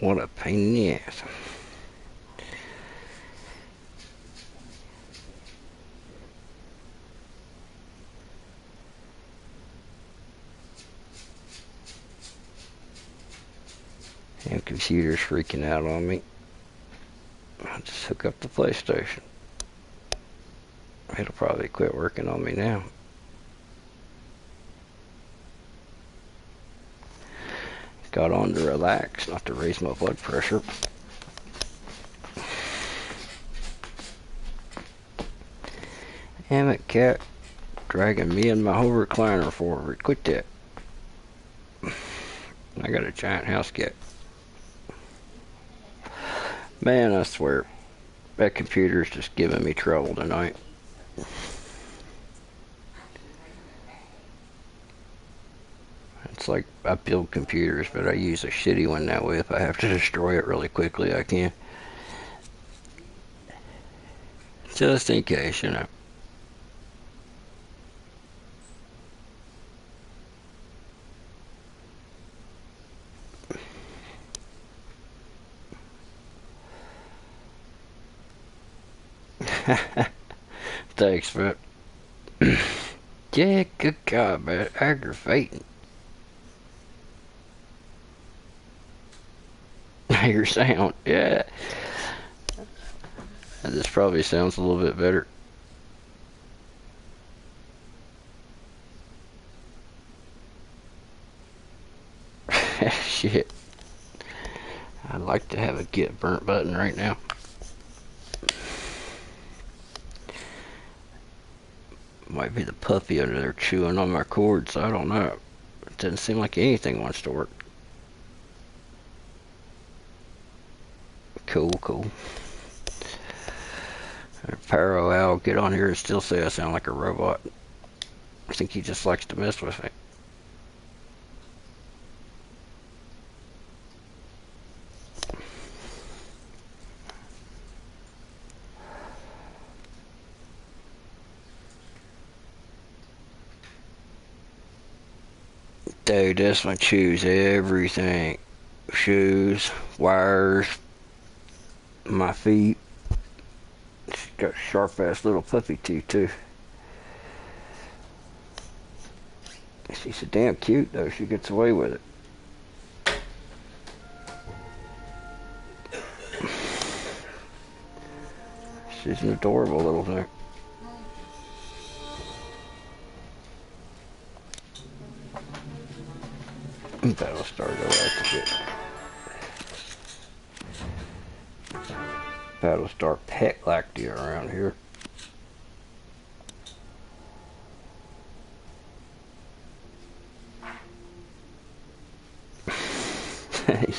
What a pain in the ass. And computer's freaking out on me. I'll just hook up the PlayStation. It'll probably quit working on me now. Got on to relax, not to raise my blood pressure. Damn it, cat. Dragging me and my whole recliner forward. Quit that. I got a giant house cat. Man, I swear, that computer's just giving me trouble tonight. It's like I build computers, but I use a shitty one that way. If I have to destroy it really quickly, I can. Just in case, you know. Thanks, man. Yeah, good God, man. Aggravating. Your sound, yeah. This probably sounds a little bit better. Shit. I'd like to have a get burnt button right now. Might be the puppy under there chewing on my cords. I don't know. It doesn't seem like anything wants to work. Cool, cool. Pyro Owl, get on here and still say I sound like a robot. I think he just likes to mess with me. Dude, this one chews everything. Shoes, wires, my feet. She's got sharp ass little puppy teeth too. She's so damn cute though, she gets away with it. She's an adorable little thing. That'll start That'll start pet lactia around here.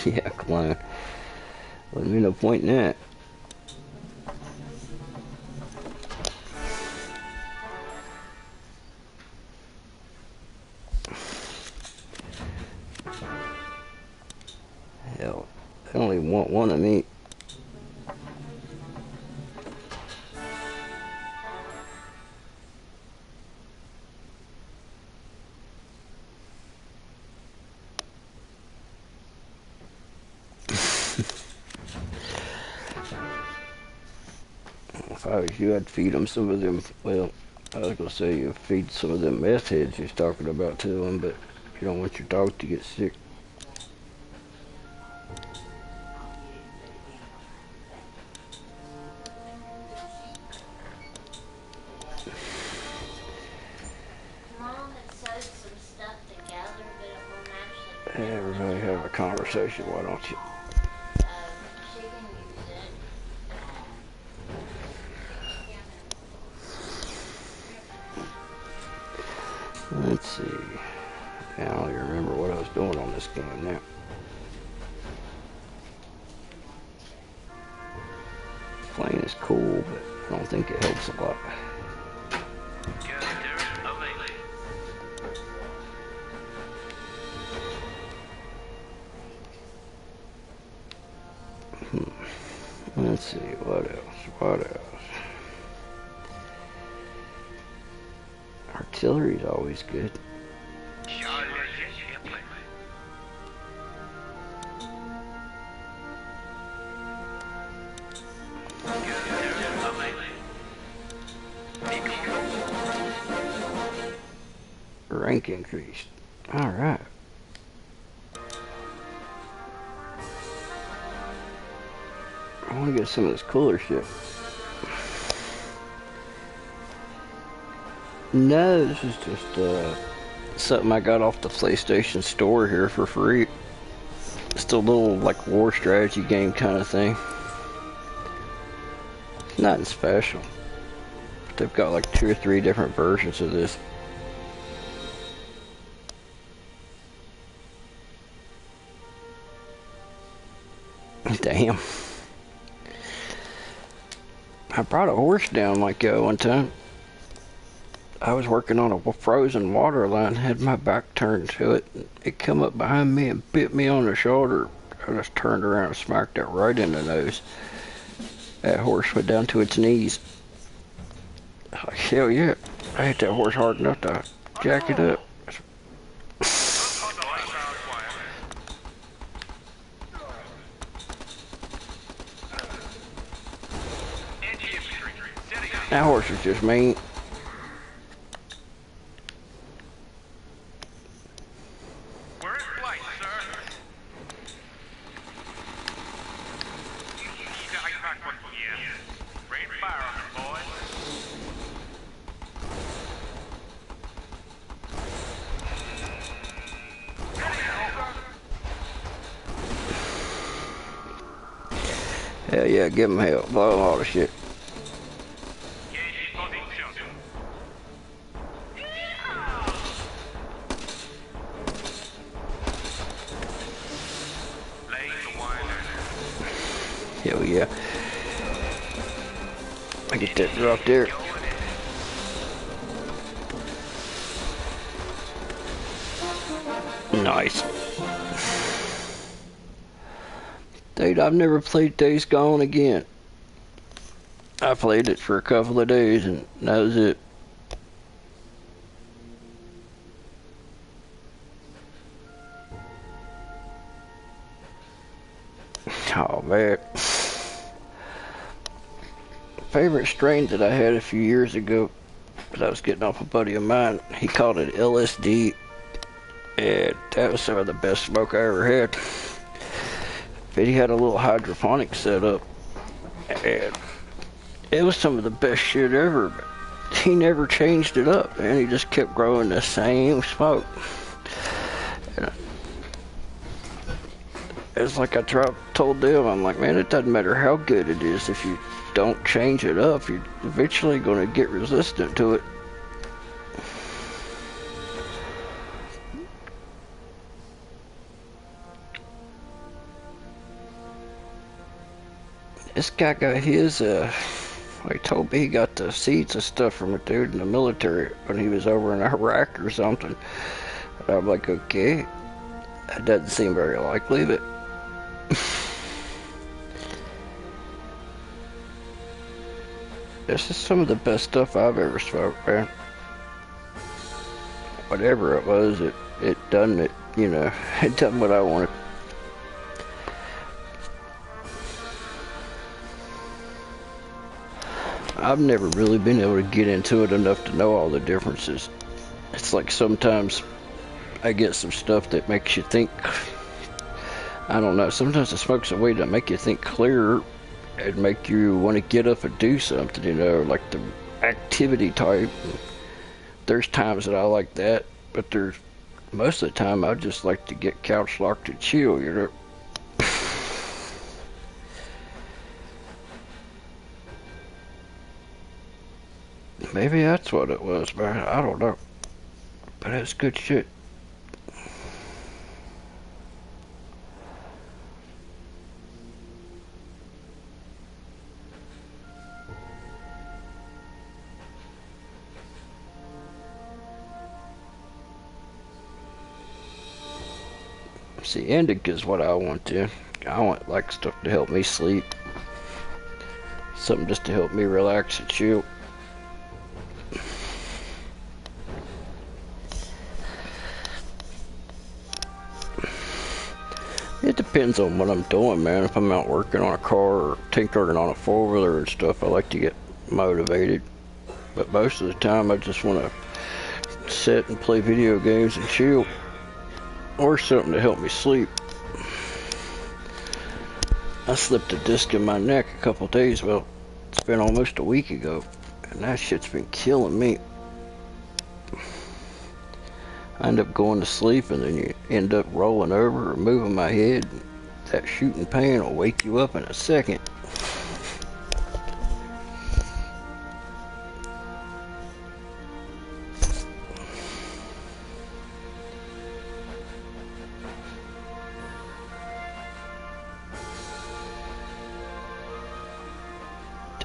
Yeah, clone. Well, there's no point in that. Hell, I only want one of me. If I was you, I'd feed them some of them. Well, I was gonna say you feed some of them meth heads you're talking about to them, but you don't want your dog to get sick. Everybody have a conversation, why don't you? Let's see. I don't even remember what I was doing on this game now. Playing is cool, but I don't think it helps a lot. Let's see, what else? Artillery's always good. rank increased. Alright. I want to get some of this cooler shit. No, this is just something I got off the PlayStation Store here for free. Just a little like war strategy game kind of thing. Nothing special. But they've got like 2 or 3 different versions of this. Damn. I brought a horse down like that one time. I was working on a frozen water line, had my back turned to it. It come up behind me and bit me on the shoulder. I just turned around and smacked it right in the nose. That horse went down to its knees. Like, hell yeah. I hit that horse hard enough to jack it up. That horse is just mean. Hell yeah, give him hell. Blow him all the shit. Hell yeah. I get that drop there. Nice. Dude, I've never played Days Gone again. I played it for a couple of days and that was it. Oh man. Favorite strain that I had a few years ago that I was getting off a buddy of mine, he called it LSD, and that was some of the best smoke I ever had. But he had a little hydroponic setup, and it was some of the best shit ever. But he never changed it up, and he just kept growing the same smoke. And it's like I told them, I'm like, man, it doesn't matter how good it is. If you don't change it up, you're eventually going to get resistant to it. This guy got his, he told me he got the seeds and stuff from a dude in the military when he was over in Iraq or something. And I'm like, okay, that doesn't seem very likely, but this is some of the best stuff I've ever smoked, man. Whatever it was, it done it, you know, it done what I wanted. I've never really been able to get into it enough to know all the differences. It's like sometimes I get some stuff that makes you think, I don't know, sometimes the smoke's a way to make you think clearer and make you want to get up and do something, you know, like the activity type. There's times that I like that, but there's most of the time I just like to get couch locked and chill, you know. Maybe that's what it was, man. I don't know. But it's good shit. See, indica's what I want to. I want like stuff to help me sleep. Something just to help me relax and chill. It depends on what I'm doing, man. If I'm out working on a car or tinkering on a four-wheeler and stuff, I like to get motivated. But most of the time, I just want to sit and play video games and chill, or something to help me sleep. I slipped a disc in my neck a couple days, well, it's been almost a week ago, and that shit's been killing me. I end up going to sleep, and then you end up rolling over or moving my head. That shooting pain will wake you up in a second.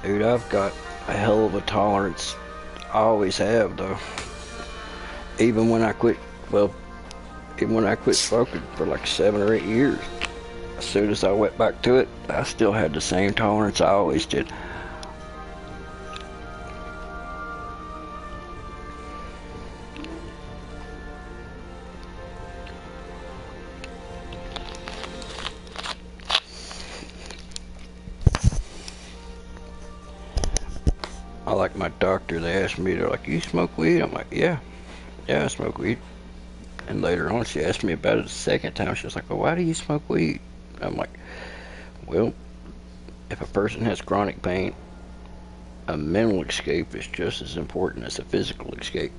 Dude, I've got a hell of a tolerance. I always have, though. Even when I quit smoking for like 7 or 8 years, as soon as I went back to it, I still had the same tolerance I always did. I like my doctor, they asked me, they're like, you smoke weed? I'm like, yeah, I smoke weed. And later on, she asked me about it the second time. She was like, well, why do you smoke weed? I'm like, well, if a person has chronic pain, a mental escape is just as important as a physical escape.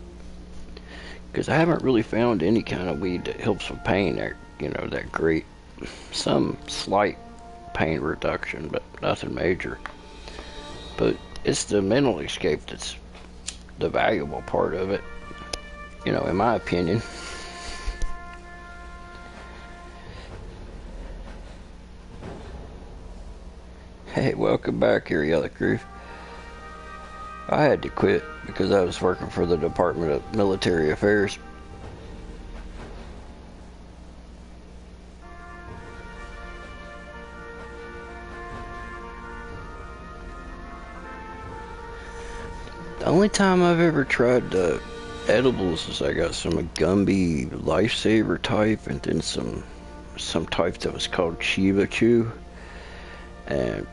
Because I haven't really found any kind of weed that helps with pain that, that great. Some slight pain reduction, but nothing major. But it's the mental escape that's the valuable part of it, in my opinion. Hey, welcome back here, Yellow Crew. I had to quit because I was working for the Department of Military Affairs. The only time I've ever tried edibles is I got some Gumby Lifesaver type, and then some type that was called Shiba Chew, and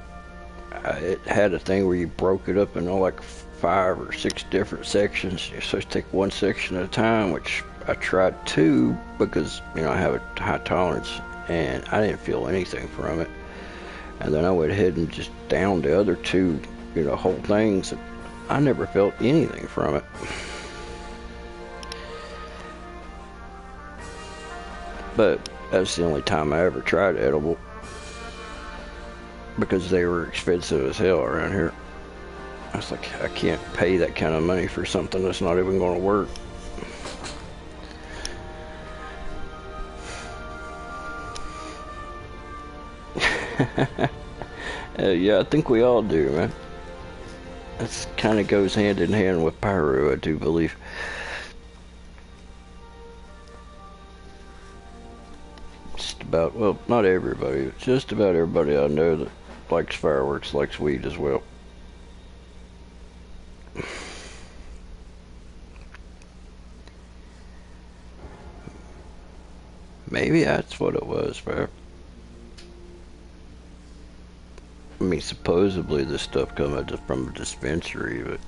it had a thing where you broke it up into like 5 or 6 different sections. You're supposed to take one section at a time, which I tried 2 because I have a high tolerance, and I didn't feel anything from it. And then I went ahead and just downed the other 2, whole things. And I never felt anything from it. But that's the only time I ever tried edible, because they were expensive as hell around here. I was like, I can't pay that kind of money for something that's not even going to work. Yeah, I think we all do, man. That kind of goes hand in hand with pyro, I do believe. Just about, well, not everybody, but just about everybody I know that likes fireworks likes weed as well. Maybe that's what it was, bro. I mean, supposedly this stuff comes from a dispensary, but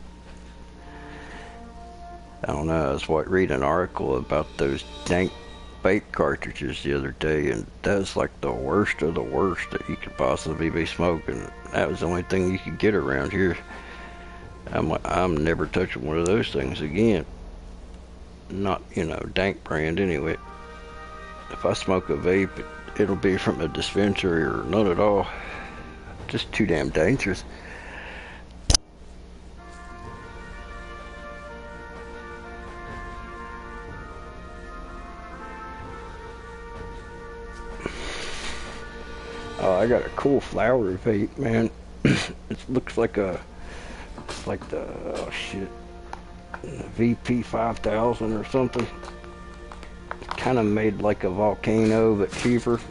I don't know. I was reading an article about those dank vape cartridges the other day, and that was like the worst of the worst that you could possibly be smoking. That was the only thing you could get around here. I'm like, I'm never touching one of those things again. Not, dank brand anyway. If I smoke a vape, it'll be from a dispensary or none at all. Just too damn dangerous. Oh, I got a cool flower vape, man. It looks like the, oh shit, VP 5000 or something. Kind of made like a volcano, but cheaper.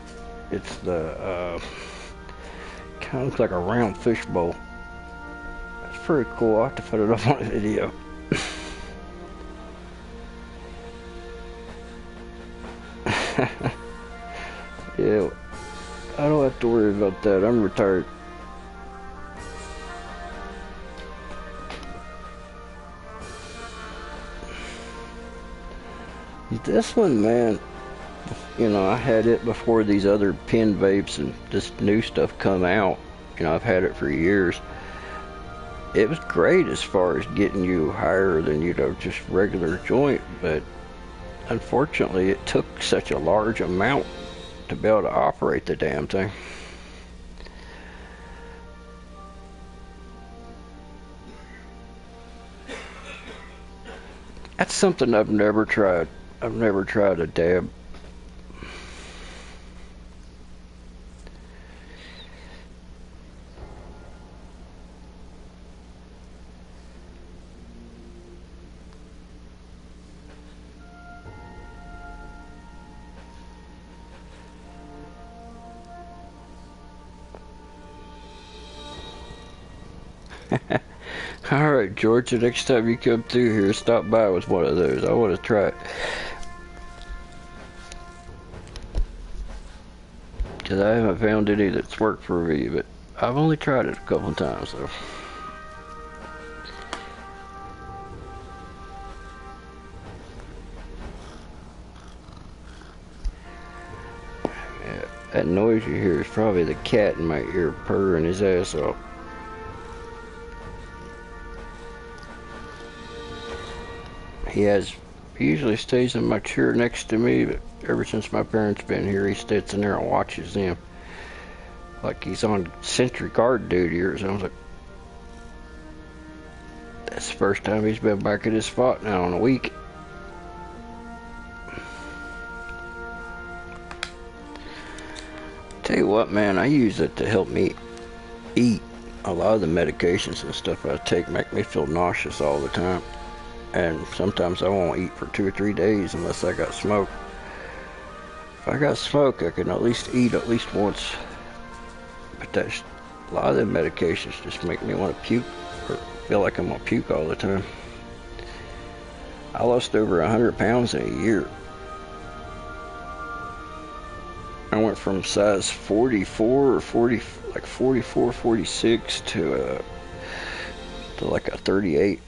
It's the, kind of looks like a round fishbowl. It's pretty cool. I'll have to put it up on a video. Yeah, I don't have to worry about that. I'm retired. This one, man, you know, I had it before these other pen vapes and this new stuff come out. You know, I've had it for years. It was great as far as getting you higher than, you know, just regular joint, but unfortunately it took such a large amount to be able to operate the damn thing. That's something I've never tried. I've never tried a dab. Alright, George, the next time you come through here, stop by with one of those. I want to try it. Because I haven't found any that's worked for me, but I've only tried it a couple of times, though. Yeah, that noise you hear is probably the cat in my ear purring his ass off. He usually stays in my chair next to me, but ever since my parents been here, he sits in there and watches them. Like he's on sentry guard duty or something. Like, that's the first time he's been back at his spot now in a week. Tell you what, man, I use it to help me eat. A lot of the medications and stuff I take make me feel nauseous all the time. And sometimes I won't eat for 2 or 3 days unless I got smoke. If I got smoke, I can at least eat at least once. But that's, a lot of the medications just make me want to puke, or feel like I'm gonna puke all the time. I lost over 100 pounds in a year. I went from size 44 or 40, like 44, 46 to like a 38.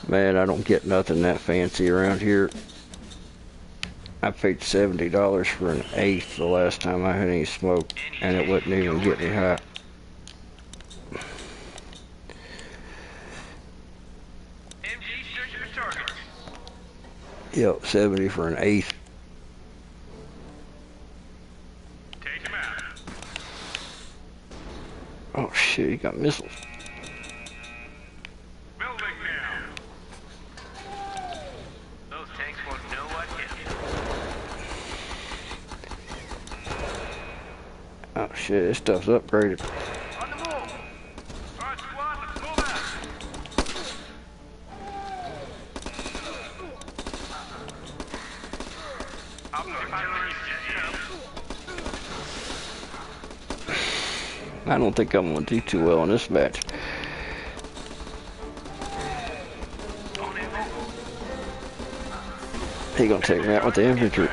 Man, I don't get nothing that fancy around here. I paid $70 for an eighth the last time I had any smoke, and it wouldn't even get me high. Yep, 70 for an eighth. Oh shit, he got missiles. Oh shit, this stuff's upgraded. On the move. All right, squad, let's move out. I don't think I'm gonna do too well in this match. He gonna take me out with the infantry.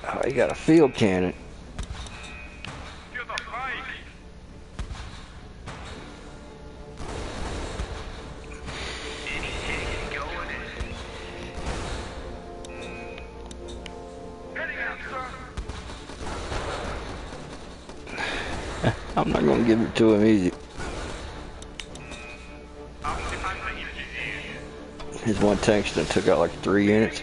Oh, he got a field cannon. I'm not gonna give it to him easy. His one tungsten took out like 3 units.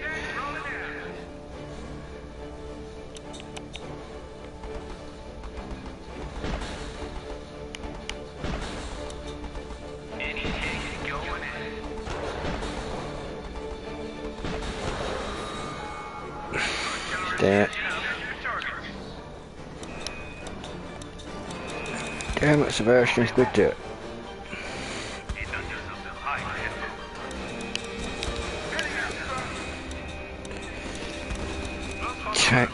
Damn. Damn it, Sebastian, quit that.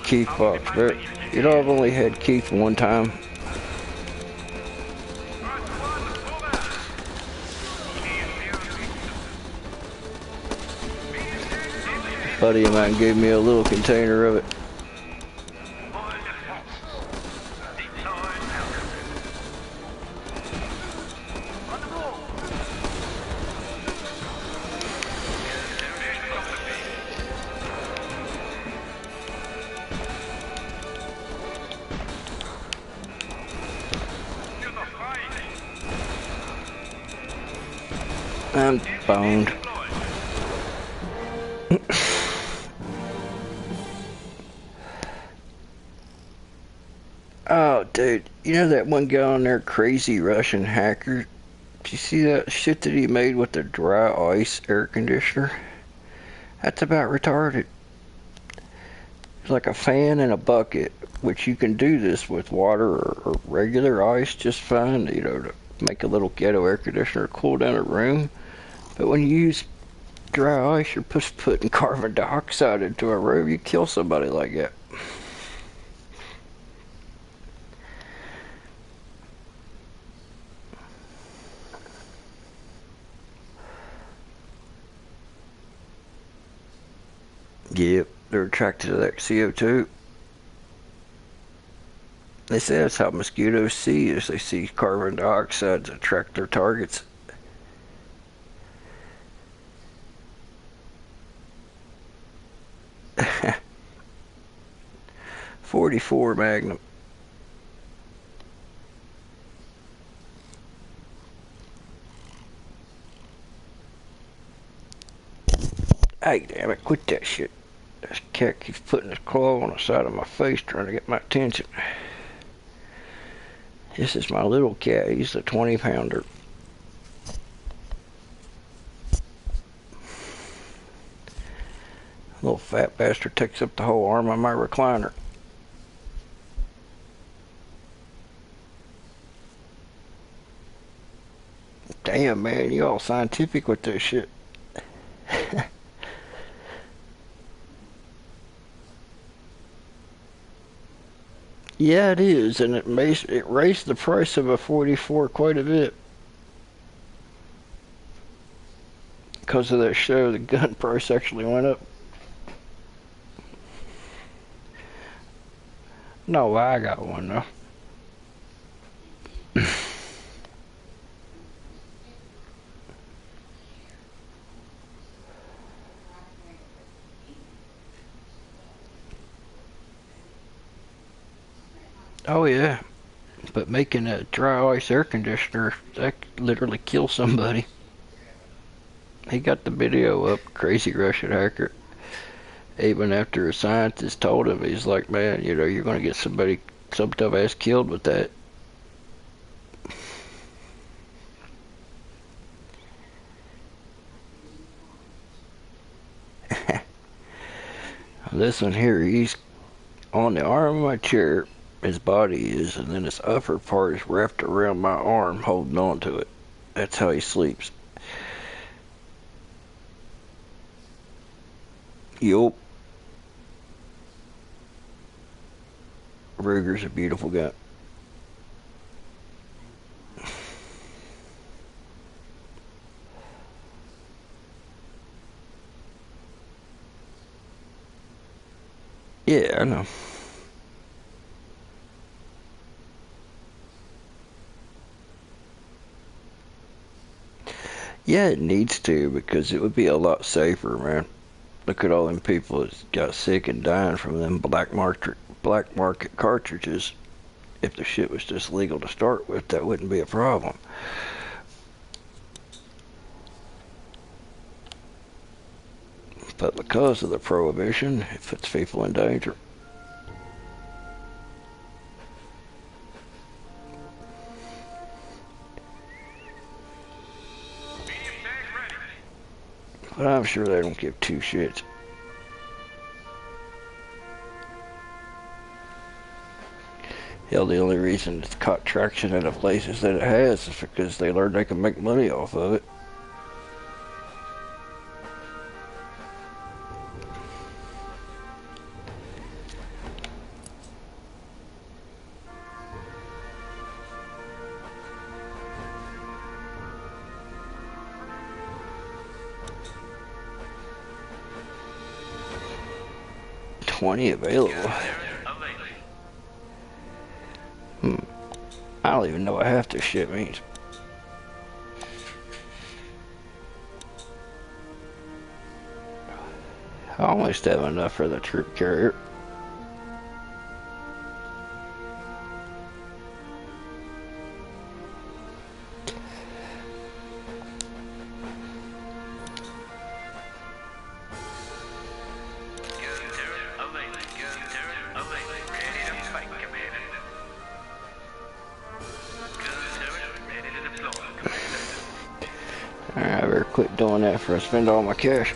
Keith Fox, but you know I've only had Keith one time. A buddy of mine gave me a little container of it. I'm boned. Oh, dude, you know that one guy on there, crazy Russian hacker? Did you see that shit that he made with the dry ice air conditioner? That's about retarded. It's like a fan and a bucket, which you can do this with water or regular ice just fine, you know, to make a little ghetto air conditioner cool down a room. But when you use dry ice, you're just putting carbon dioxide into a room. You kill somebody like that. Yep, they're attracted to that CO2. They say that's how mosquitoes see is they see carbon dioxide to attract their targets. .44 Magnum. Hey, damn it, quit that shit. This cat keeps putting his claw on the side of my face trying to get my attention. This is my little cat. He's a 20-pounder. Little fat bastard takes up the whole arm of my recliner. Damn, man, you all scientific with this shit. Yeah, it is, and it raised the price of a 44 quite a bit. Because of that show, the gun price actually went up. No, I got one though. Oh yeah, but making a dry ice air conditioner, that literally kills somebody. He got the video up, crazy Russian hacker. Even after a scientist told him, he's like, man, you know, you're gonna get some tough ass killed with that. This one here, he's on the arm of my chair, his body is, and then his upper part is wrapped around my arm, holding on to it. That's how he sleeps. Yup. Ruger's a beautiful gun. Yeah, I know. Yeah, it needs to, because it would be a lot safer, man. Look at all them people that got sick and dying from them black market cartridges. If the shit was just legal to start with, that wouldn't be a problem. But because of the prohibition, it puts people in danger. But I'm sure they don't give two shits. Hell, the only reason it's caught traction in the places that it has is because they learned they can make money off of it. 20 available. I don't even know what half this shit means. I almost have enough for the troop carrier. Alright, I better quit doing that before I spend all my cash.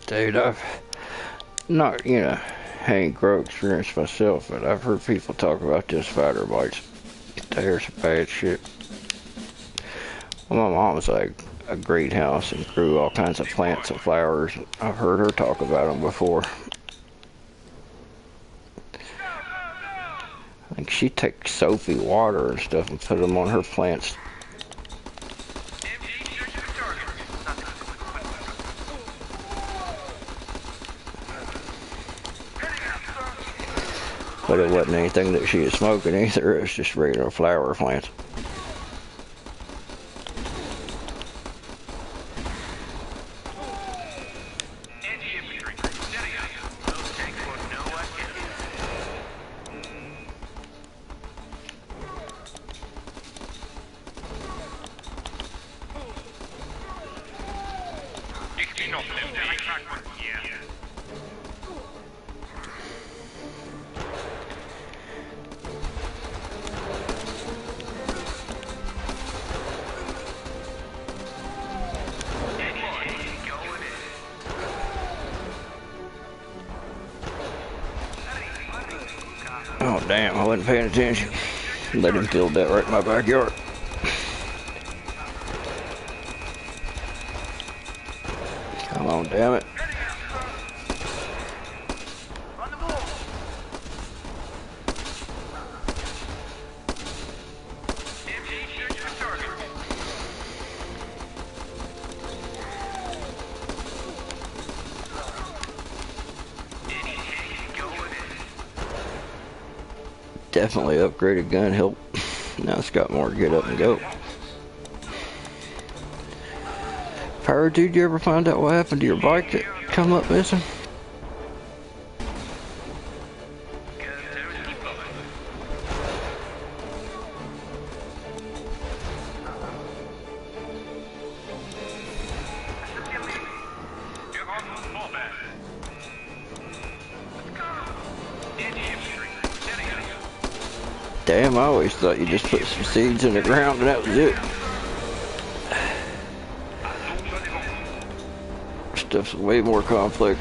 Dude, I've not, I ain't grow experience myself, but I've heard people talk about this spider bites. They're some bad shit. Well, my mom's like a greenhouse and grew all kinds of plants and flowers. I've heard her talk about them before. I think she takes soapy water and stuff and put them on her plants. But it wasn't anything that she was smoking either, it was just regular flower plants. Oh damn, I wasn't paying attention. Let him build that right in my backyard. Come on, damn it. Definitely upgraded gun help. Now it's got more to get up and go. Pyro, dude, you ever find out what happened to your bike that come up missing? Damn, I always thought you just put some seeds in the ground and that was it. Stuff's way more complex.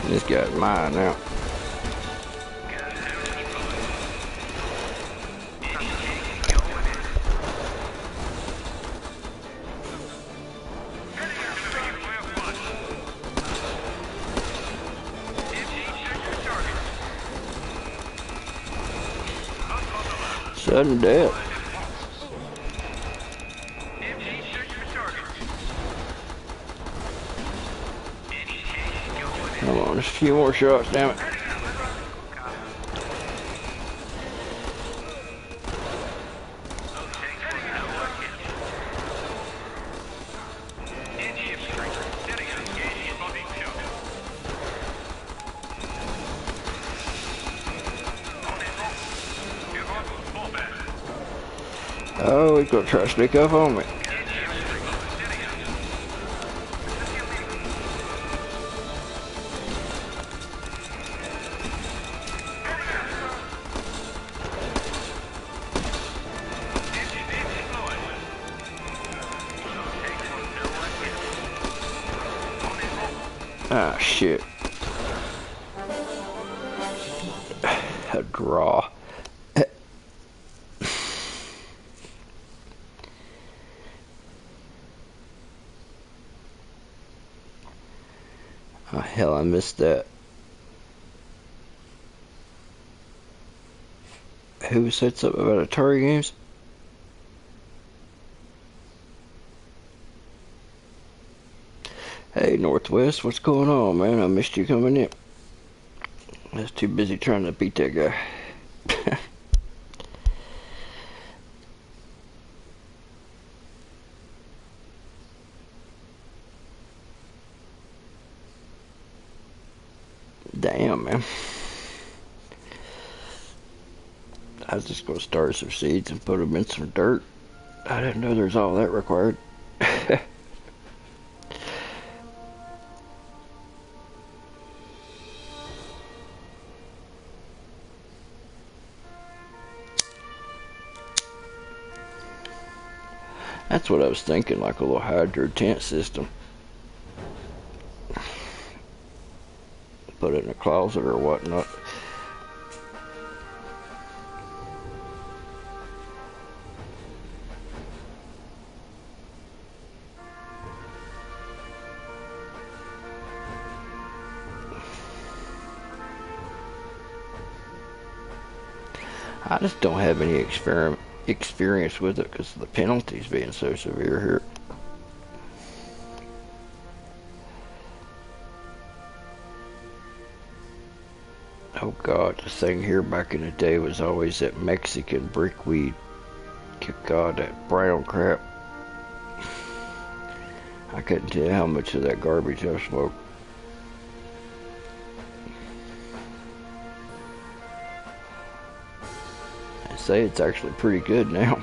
This guy's mine now. Sudden death. Come on, just a few more shots, damn it. Oh, he's gonna try to sneak up on me. Ah, shit. A draw. Oh, hell, I missed that. Who said something about Atari games? Hey, Northwest, what's going on, man? I missed you coming in. I was too busy trying to beat that guy. Damn, man. I was just going to start some seeds and put them in some dirt. I didn't know there's all that required. That's what I was thinking, like a little hydro tent system. Put it in a closet or whatnot. I just don't have any experience with it because of the penalties being so severe here. Oh God, the thing here back in the day was always that Mexican brickweed. Good God, that brown crap. I couldn't tell how much of that garbage I smoked. I say it's actually pretty good now.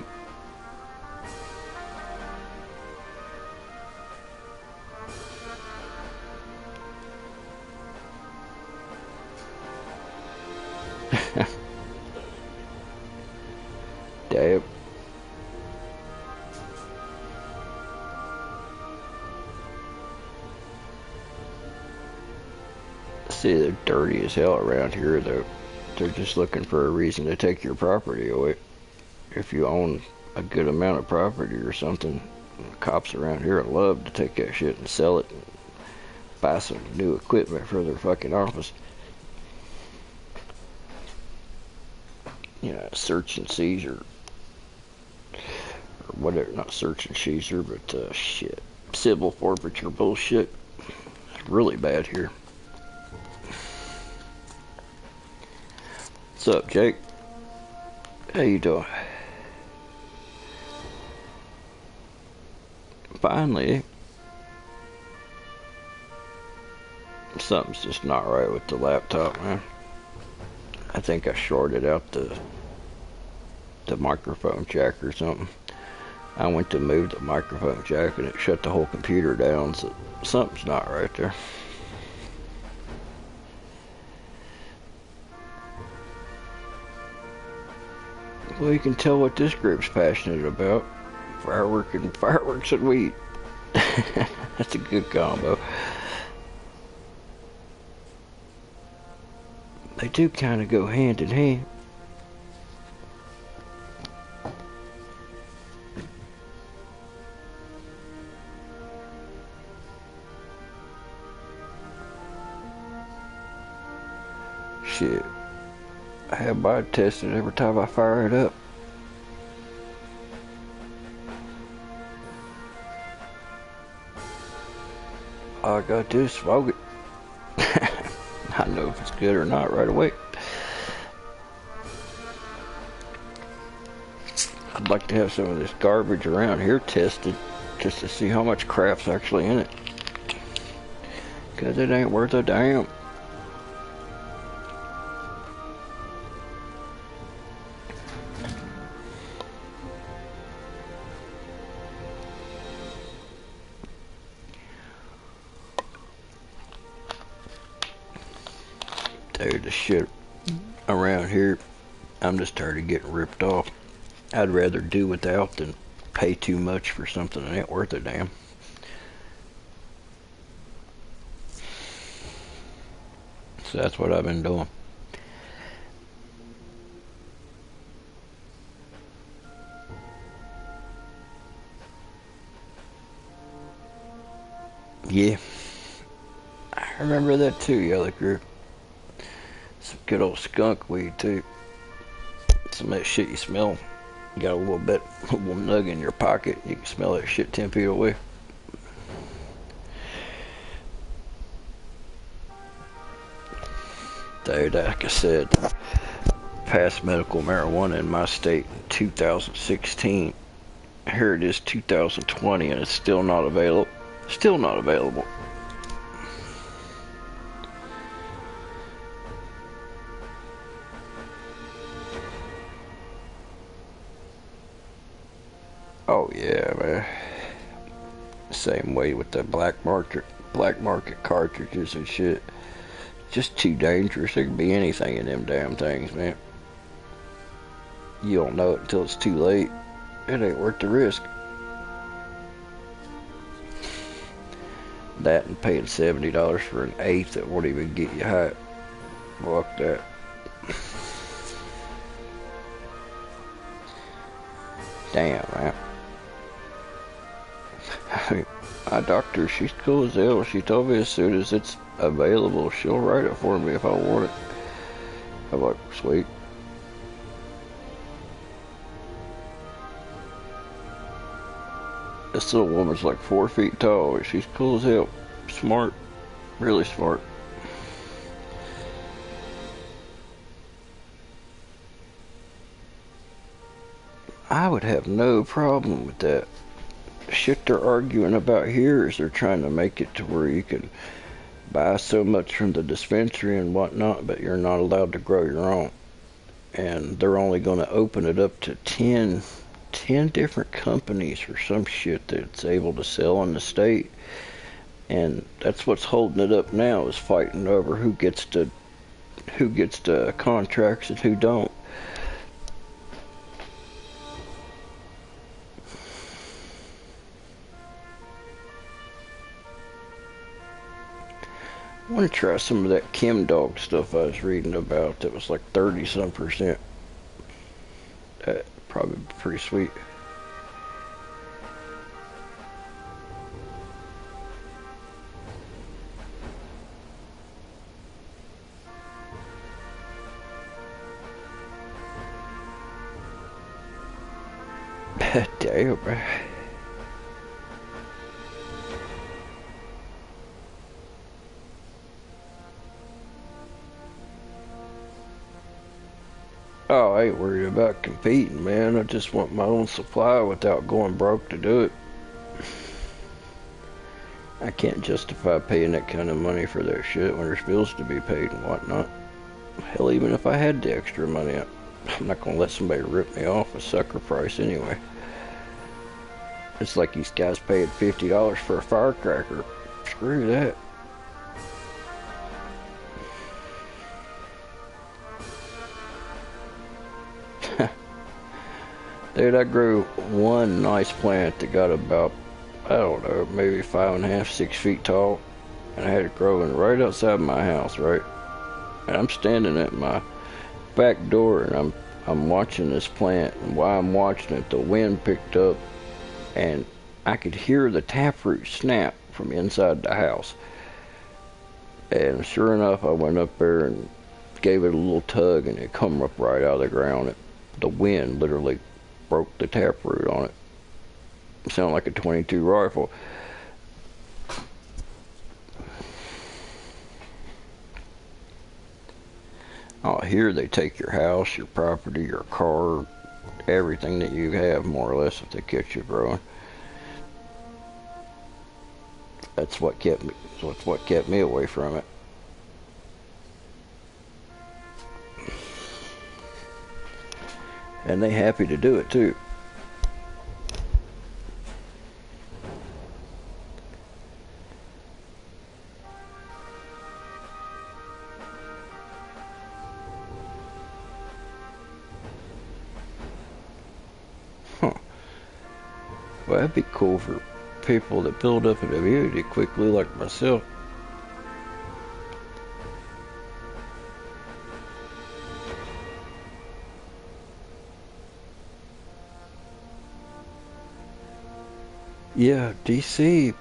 Damn. See, they're dirty as hell around here, though. They're just looking for a reason to take your property away. If you own a good amount of property or something, the cops around here love to take that shit and sell it and buy some new equipment for their fucking office. You know, search and seizure. Or whatever, not search and seizure, but shit. Civil forfeiture bullshit. It's really bad here. What's up, Jake? How you doing? Finally, something's just not right with the laptop, man. I think I shorted out the microphone jack or something. I went to move the microphone jack and it shut the whole computer down, so something's not right there. Well, you can tell what this group's passionate about. Fireworks and weed. That's a good combo. They do kind of go hand in hand. Shit. I have mine tested every time I fire it up. All I gotta do is smoke it. I know if it's good or not right away. I'd like to have some of this garbage around here tested just to see how much crap's actually in it. Cause it ain't worth a damn. Dude, the shit around here, I'm just tired of getting ripped off. I'd rather do without than pay too much for something that ain't worth a damn. So that's what I've been doing. Yeah, I remember that too, Yellow Crew. Some good old skunk weed too. Some of that shit you smell. You got a little nug in your pocket. You can smell that shit 10 feet away. Dude, like I said, passed medical marijuana in my state in 2016. Here it is 2020 and it's still not available. Still not available. Oh yeah, man. Same way with the black market cartridges and shit. Just too dangerous. There could be anything in them damn things, man. You don't know it until it's too late. It ain't worth the risk. That and paying $70 for an eighth that won't even get you high. Fuck that. Damn, man. My doctor, she's cool as hell. She told me as soon as it's available, she'll write it for me if I want it. I'm like, sweet. This little woman's like 4 feet tall. And she's cool as hell. Smart. Really smart. I would have no problem with that. Shit they're arguing about here is they're trying to make it to where you can buy so much from the dispensary and whatnot, but you're not allowed to grow your own. And they're only going to open it up to 10 different companies or some shit that's able to sell in the state. And that's what's holding it up now, is fighting over who gets to contracts and who don't. I want to try some of that Chem Dog stuff I was reading about that was like 30-some%. That probably be pretty sweet. Damn, man. Oh, I ain't worried about competing, man. I just want my own supply without going broke to do it. I can't justify paying that kind of money for that shit when there's bills to be paid and whatnot. Hell, even if I had the extra money, I'm not gonna let somebody rip me off a sucker price anyway. It's like these guys paying $50 for a firecracker. Screw that. Dude, I grew one nice plant that got about, I don't know, maybe 5.5, 6 feet tall. And I had it growing right outside my house, right? And I'm standing at my back door and I'm watching this plant. And while I'm watching it, the wind picked up and I could hear the taproot snap from inside the house. And sure enough, I went up there and gave it a little tug and it come up right out of the ground. The wind literally broke the taproot on it. It sounded like a .22 rifle. Oh, here they take your house, your property, your car, everything that you have, more or less, if they catch you growing. That's what kept me away from it. And they happy to do it too. Huh. Well, that'd be cool for people that build up an immunity quickly like myself. Yeah, DC is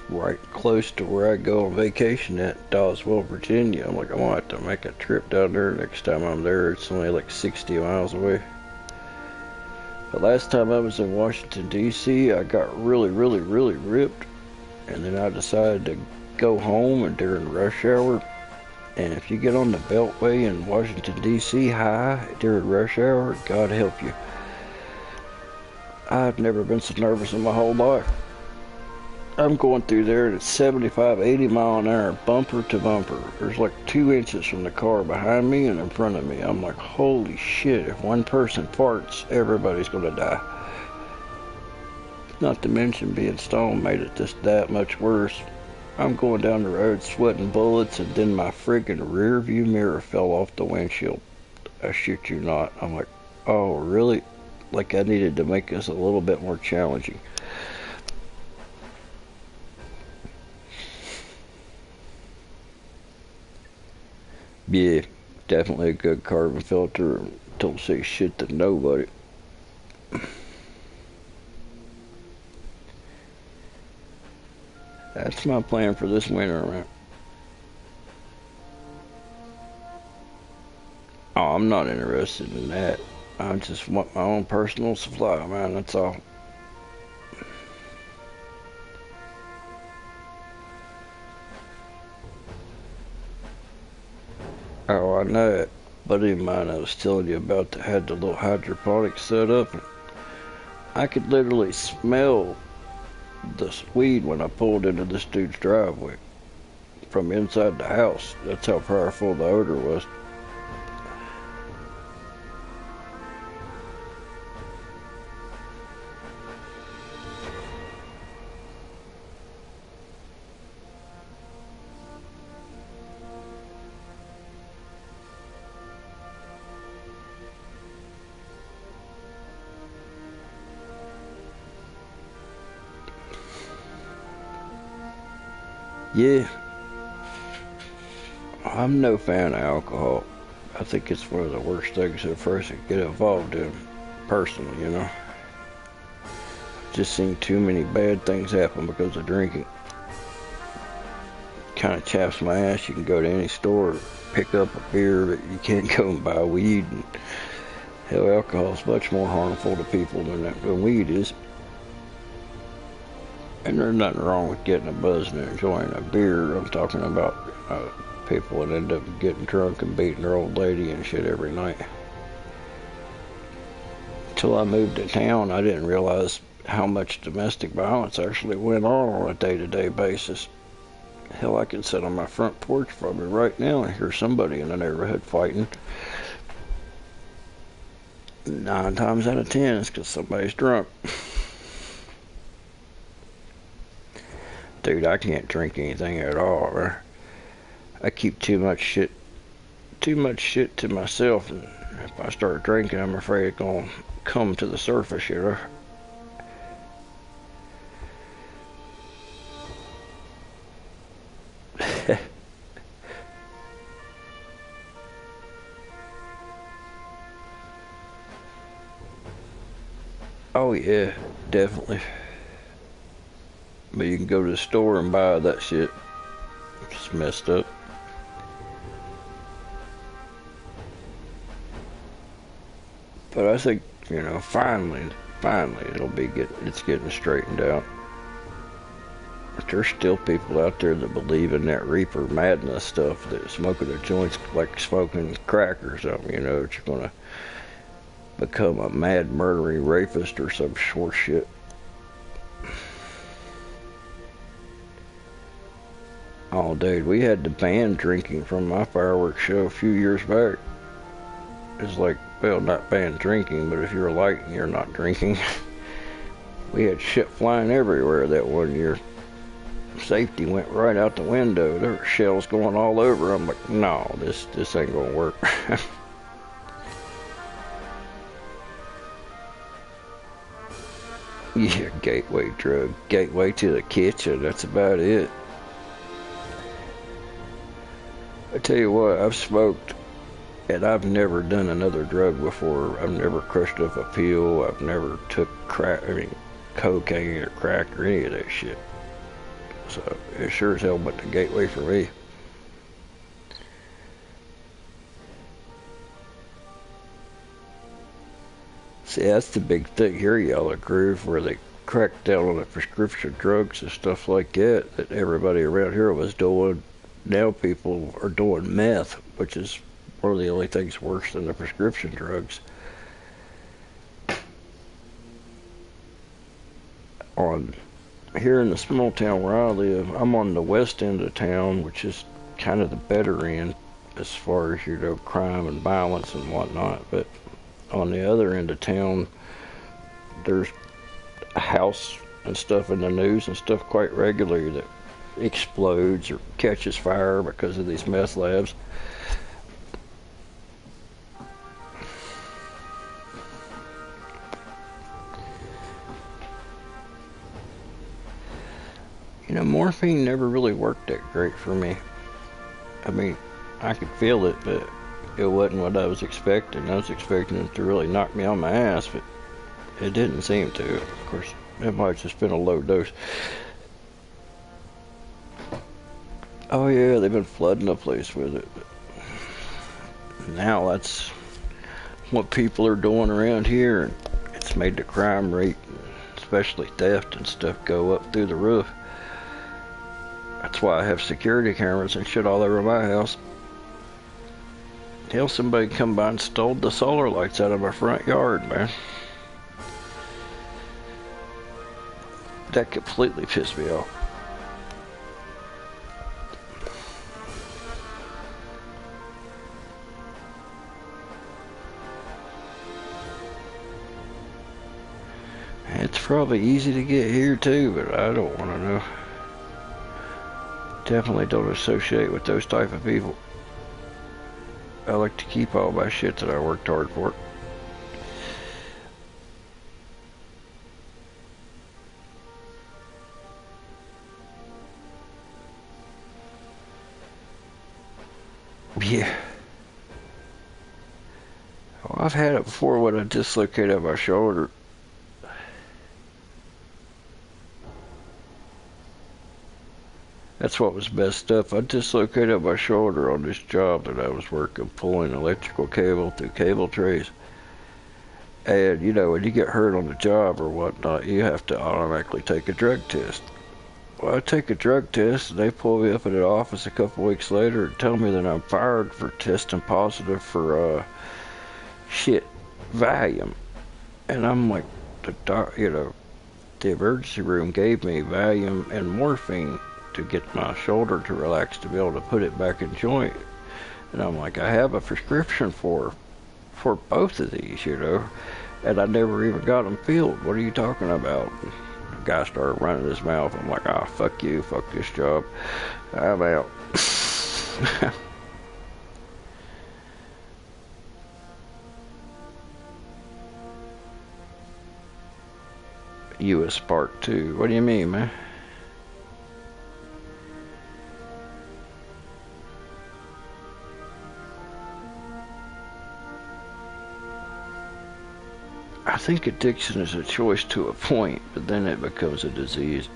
right close to where I go on vacation at Dawesville, Virginia. I'm like, I'm gonna have to make a trip down there next time I'm there. It's only like 60 miles away. But last time I was in Washington, D.C., I got really, really, really ripped. And then I decided to go home and during rush hour. And if you get on the Beltway in Washington, D.C. high during rush hour, God help you. I've never been so nervous in my whole life. I'm going through there and it's 75, 80 mile an hour, bumper to bumper. There's like 2 inches from the car behind me and in front of me. I'm like, holy shit, if one person farts, everybody's gonna die. Not to mention being stoned made it just that much worse. I'm going down the road sweating bullets and then my friggin' rear view mirror fell off the windshield. I shit you not. I'm like, oh really? Like I needed to make this a little bit more challenging. Yeah, definitely a good carbon filter. Don't say shit to nobody. That's my plan for this winter, man. Oh, I'm not interested in that. I just want my own personal supply, man. That's all. Oh, I know it. Buddy of mine I was telling you about that had the little hydroponic set up. I could literally smell the weed when I pulled into this dude's driveway from inside the house. That's how powerful the odor was. Yeah, I'm no fan of alcohol. I think it's one of the worst things that a person can get involved in, personally, you know. Just seen too many bad things happen because of drinking. Kind of chaps my ass. You can go to any store, pick up a beer, but you can't go and buy weed. And hell, alcohol is much more harmful to people than weed is. And there's nothing wrong with getting a buzz and enjoying a beer. I'm talking about people that end up getting drunk and beating their old lady and shit every night. Until I moved to town, I didn't realize how much domestic violence actually went on a day-to-day basis. Hell, I can sit on my front porch probably right now and hear somebody in the neighborhood fighting. 9 times out of 10, it's because somebody's drunk. Dude, I can't drink anything at all. I keep too much shit to myself, and if I start drinking, I'm afraid it's gonna come to the surface, you know. Oh yeah, definitely. But you can go to the store and buy that shit. It's messed up. But I think, you know, finally it's getting straightened out. But there's still people out there that believe in that reaper madness stuff, that smoking their joints like smoking crack or something, you know, that you're gonna become a mad murdering rapist or some short shit. Oh, dude, we had to ban drinking from my fireworks show a few years back. It's like, well, not ban drinking, but if you're light and you're not drinking. We had shit flying everywhere that one year. Safety went right out the window. There were shells going all over. I'm like, no, this ain't gonna work. Yeah, gateway drug. Gateway to the kitchen, that's about it. I tell you what, I've smoked and I've never done another drug before. I've never crushed up a pill. I've never took crack, cocaine or crack or any of that shit. So it sure as hell went the gateway for me. See, that's the big thing here, Yellow Groove, where they cracked down on the prescription drugs and stuff like that everybody around here was doing. Now people are doing meth, which is one of the only things worse than the prescription drugs. On here in the small town where I live, I'm on the west end of town, which is kind of the better end as far as, you know, crime and violence and whatnot. But on the other end of town, there's a house and stuff in the news and stuff quite regularly that explodes or catches fire because of these meth labs. You know, morphine never really worked that great for me. I mean, I could feel it, but it wasn't what I was expecting. I was expecting it to really knock me on my ass, but it didn't seem to. Of course, it might have just been a low dose. Oh yeah, they've been flooding the place with it. But now that's what people are doing around here, and it's made the crime rate, especially theft and stuff, go up through the roof. That's why I have security cameras and shit all over my house. Hell, somebody come by and stole the solar lights out of my front yard, man. That completely pissed me off. It's probably easy to get here too, but I don't want to know. Definitely don't associate with those type of people. I like to keep all my shit that I worked hard for. Yeah. Well, I've had it before when I dislocated my shoulder. That's what was messed up. I dislocated my shoulder on this job that I was working, pulling electrical cable through cable trays. And, you know, when you get hurt on the job or whatnot, you have to automatically take a drug test. Well, I take a drug test, and they pull me up in the office a couple weeks later and tell me that I'm fired for testing positive for, Valium. And I'm like, the emergency room gave me Valium and morphine to get my shoulder to relax to be able to put it back in joint. And I'm like, I have a prescription for both of these, you know, and I never even got them filled. What are you talking about? The guy started running his mouth. I'm like, ah, fuck you, fuck this job, I'm out. US Part 2. What do you mean, man? I think addiction is a choice to a point, but then it becomes a disease.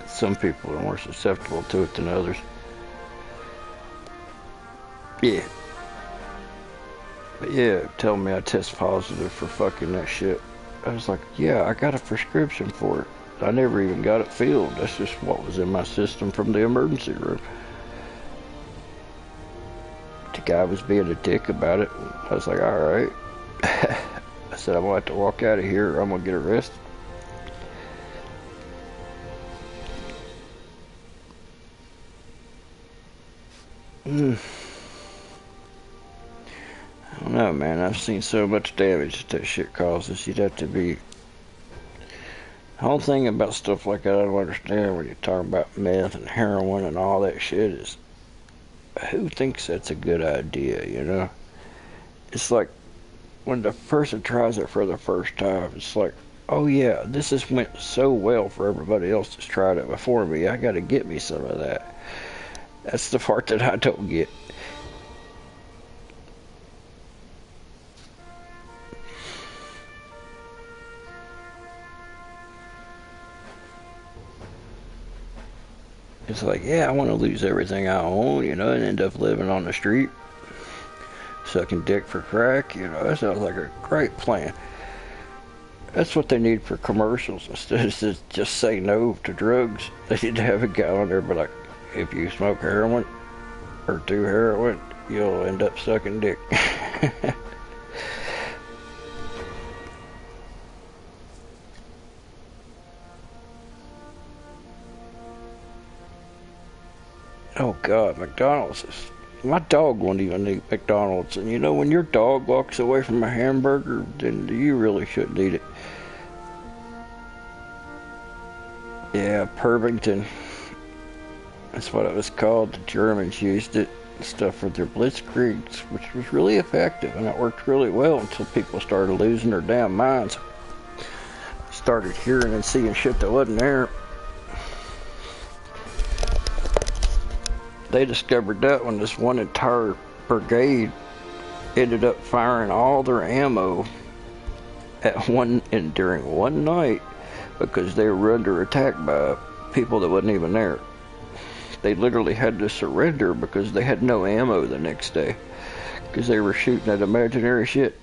Some people are more susceptible to it than others. Yeah. But yeah, tell me I test positive for fucking that shit. I was like, yeah, I got a prescription for it. I never even got it filled. That's just what was in my system from the emergency room. The guy was being a dick about it. I was like, alright. I said, I'm going to have to walk out of here or I'm going to get arrested. I don't know, man. I've seen so much damage that shit causes. You'd have to be... The whole thing about stuff like that I don't understand when you talk about meth and heroin and all that shit is... Who thinks that's a good idea, you know? It's like... When the person tries it for the first time, it's like, oh yeah, this has went so well for everybody else that's tried it before me. I gotta get me some of that. That's the part that I don't get. It's like, yeah, I want to lose everything I own, and end up living on the street, sucking dick for crack. That sounds like a great plan. That's what they need for commercials. Instead of just say no to drugs, they need to have a guy on there, but like, if you smoke heroin or do heroin, you'll end up sucking dick. Oh God, McDonald's is... My dog won't even eat McDonald's. And when your dog walks away from a hamburger, then you really shouldn't eat it. Yeah, Purvington. That's what it was called. The Germans used it and stuff for their blitzkriegs, which was really effective, and it worked really well until people started losing their damn minds. Started hearing and seeing shit that wasn't there. They discovered that when this one entire brigade ended up firing all their ammo during one night because they were under attack by people that wasn't even there. They literally had to surrender because they had no ammo the next day because they were shooting at imaginary shit.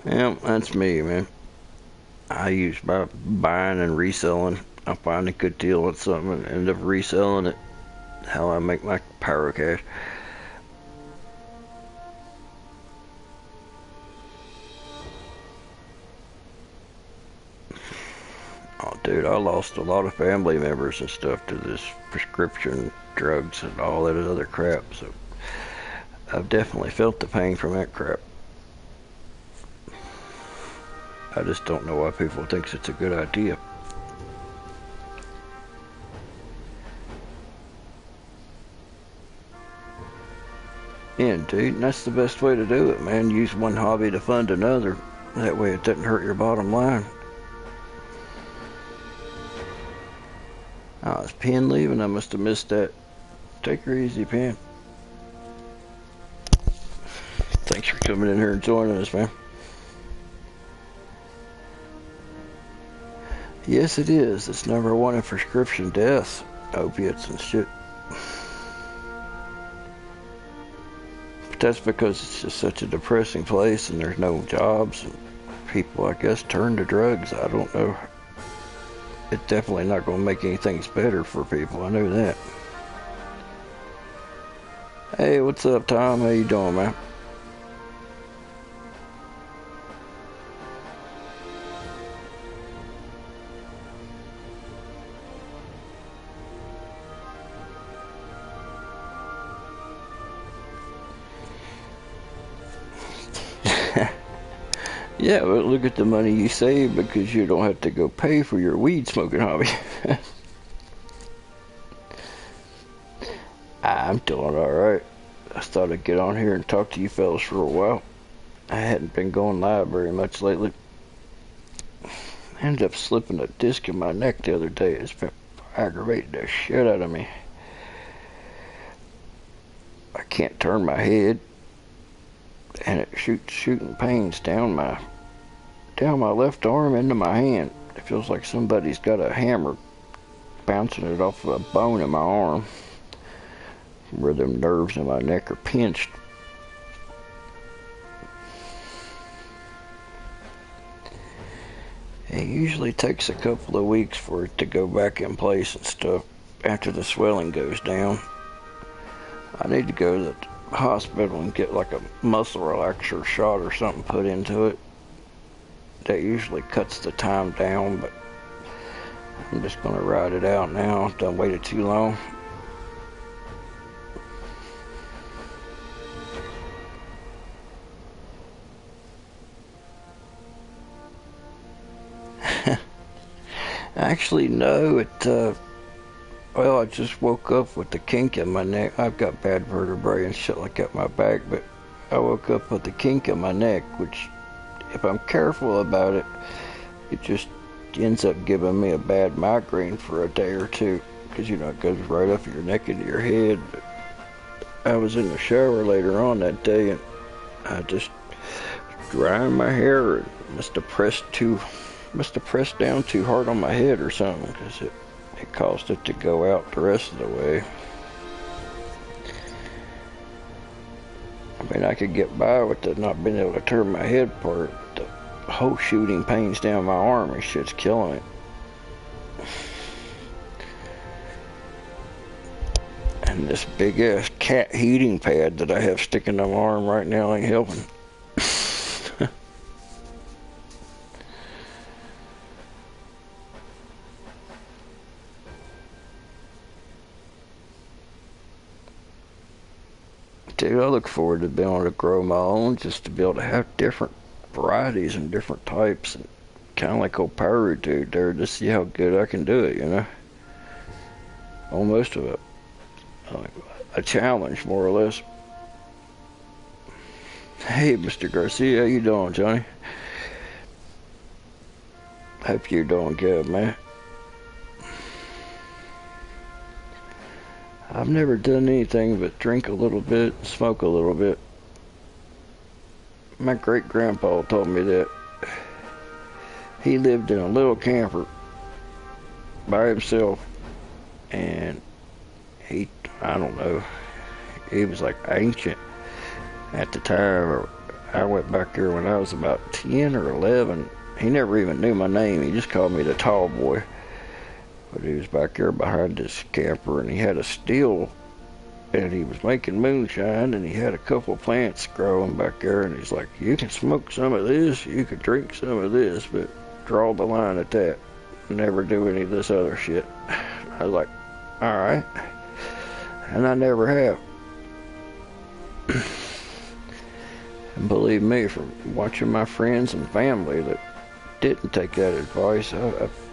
Yeah, that's me, man. I use by buying and reselling. I find a good deal on something and end up reselling it. How I make my pyro cash. Oh, dude, I lost a lot of family members and stuff to this prescription drugs and all that other crap. So I've definitely felt the pain from that crap. I just don't know why people think it's a good idea. Yeah, dude, and that's the best way to do it, man. Use one hobby to fund another. That way it doesn't hurt your bottom line. Oh, is Penn leaving? I must have missed that. Take her easy, Penn. Thanks for coming in here and joining us, man. Yes, it is. It's #1 in prescription deaths, opiates and shit. But that's because it's just such a depressing place and there's no jobs and people, I guess, turn to drugs. I don't know. It's definitely not going to make anything better for people. I know that. Hey, what's up, Tom? How you doing, man? Yeah, but look at the money you save because you don't have to go pay for your weed smoking hobby. I'm doing alright. I thought I'd get on here and talk to you fellas for a while. I hadn't been going live very much lately. I ended up slipping a disc in my neck the other day. It's been aggravating the shit out of me. I can't turn my head, and it shoots shooting pains down my left arm into my hand. It feels like somebody's got a hammer bouncing it off of a bone in my arm where them nerves in my neck are pinched. It usually takes a couple of weeks for it to go back in place and stuff after the swelling goes down. I need to go to the hospital and get like a muscle relaxer shot or something put into it. That usually cuts the time down, but I'm just gonna ride it out now. Don't wait it too long. Actually, no, well, I just woke up with the kink in my neck. I've got bad vertebrae and shit like that in my back, but I woke up with the kink in my neck, which, if I'm careful about it, it just ends up giving me a bad migraine for a day or two, because you know it goes right up your neck into your head. But I was in the shower later on that day, and I just drying my hair, and must have pressed down too hard on my head or something, because it caused it to go out the rest of the way. I mean, I could get by with the not being able to turn my head part, but the whole shooting pains down my arm, and shit's killing it. And this big ass cat heating pad that I have sticking on my arm right now ain't helping. Dude, I look forward to being able to grow my own, just to be able to have different varieties and different types, and kind of like old Pyro dude there, to see how good I can do it, you know? Almost a challenge, more or less. Hey, Mr. Garcia, how you doing, Johnny? Hope you're doing good, man. I've never done anything but drink a little bit and smoke a little bit. My great-grandpa told me that. He lived in a little camper by himself, and I don't know, he was like ancient at the time. I went back there when I was about 10 or 11. He never even knew my name. He just called me the tall boy. But he was back there behind this camper, and he had a still, and he was making moonshine, and he had a couple of plants growing back there, and he's like, you can smoke some of this, you can drink some of this, but draw the line at that. Never do any of this other shit. I was like, alright. And I never have. And believe me, from watching my friends and family that didn't take that advice,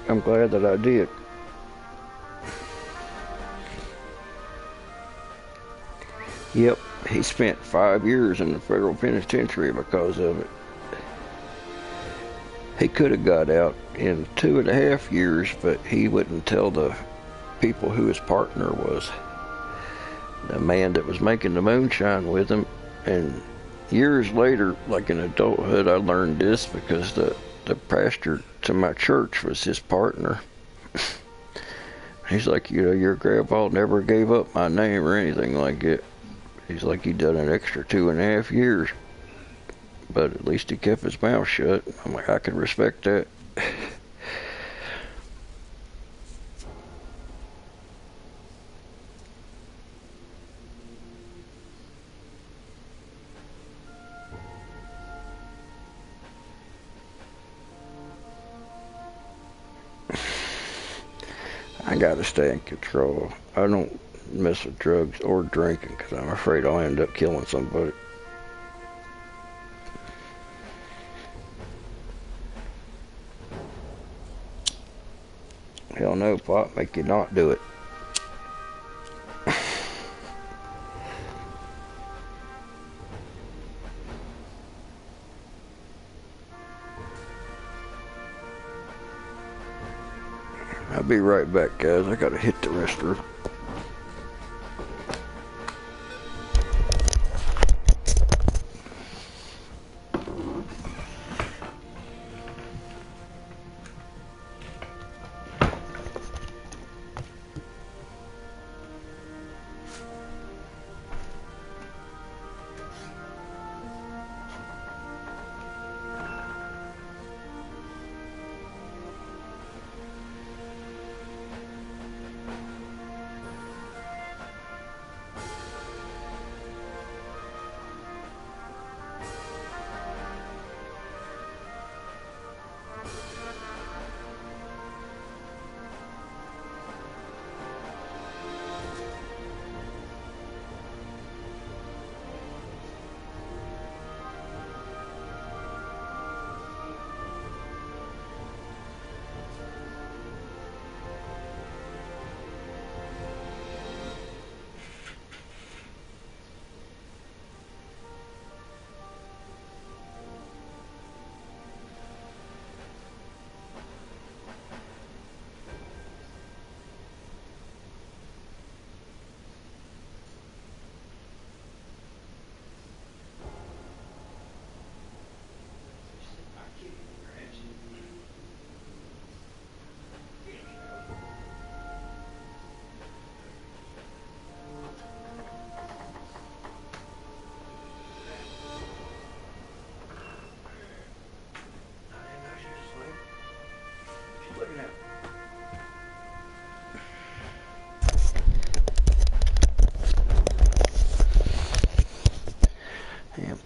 I'm glad that I did. Yep, he spent 5 years in the federal penitentiary because of it. He could have got out in 2.5 years, but he wouldn't tell the people who his partner was. The man that was making the moonshine with him. And years later, like in adulthood, I learned this because the pastor to my church was his partner. He's like, you know, your grandpa never gave up my name or anything like it. He's like, he done an extra 2.5 years, but at least he kept his mouth shut. I'm like, I can respect that. I gotta stay in control. I don't mess with drugs or drinking because I'm afraid I'll end up killing somebody. Hell no, pot make you not do it. I'll be right back, guys. I gotta hit the restroom.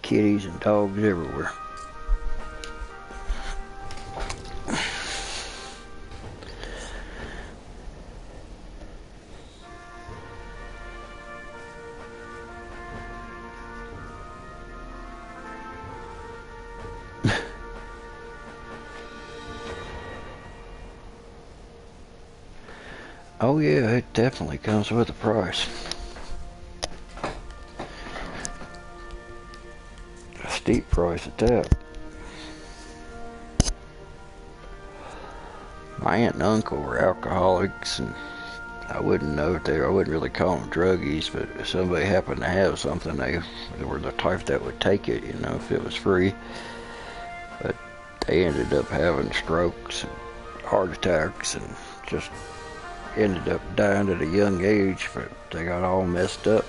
kitties and dogs everywhere. Oh yeah, it definitely comes with a price. A steep price at that. My aunt and uncle were alcoholics, and I wouldn't know if I wouldn't really call them druggies, but if somebody happened to have something, they were the type that would take it, you know, if it was free. But they ended up having strokes and heart attacks and just ended up dying at a young age, but they got all messed up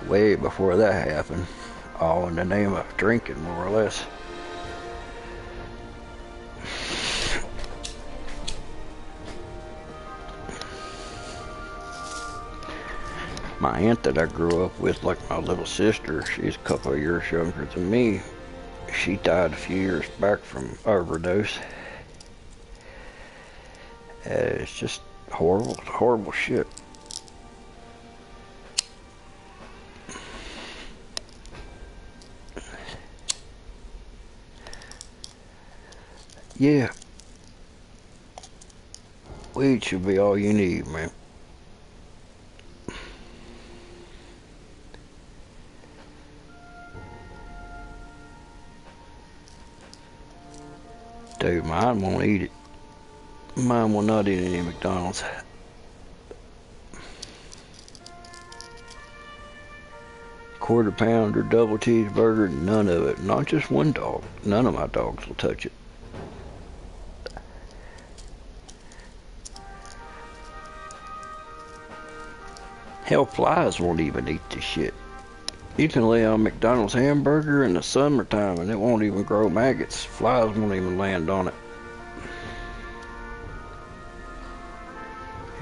way before that happened, all in the name of drinking, more or less. My aunt that I grew up with, like my little sister, she's a couple of years younger than me. She died a few years back from overdose. It's just horrible, horrible shit. Yeah. Weed should be all you need, man. Dude, mine won't eat it. Mine will not eat any McDonald's. Quarter pounder, double cheeseburger, none of it. Not just one dog. None of my dogs will touch it. Hell, flies won't even eat this shit. You can lay on McDonald's hamburger in the summertime and it won't even grow maggots. Flies won't even land on it.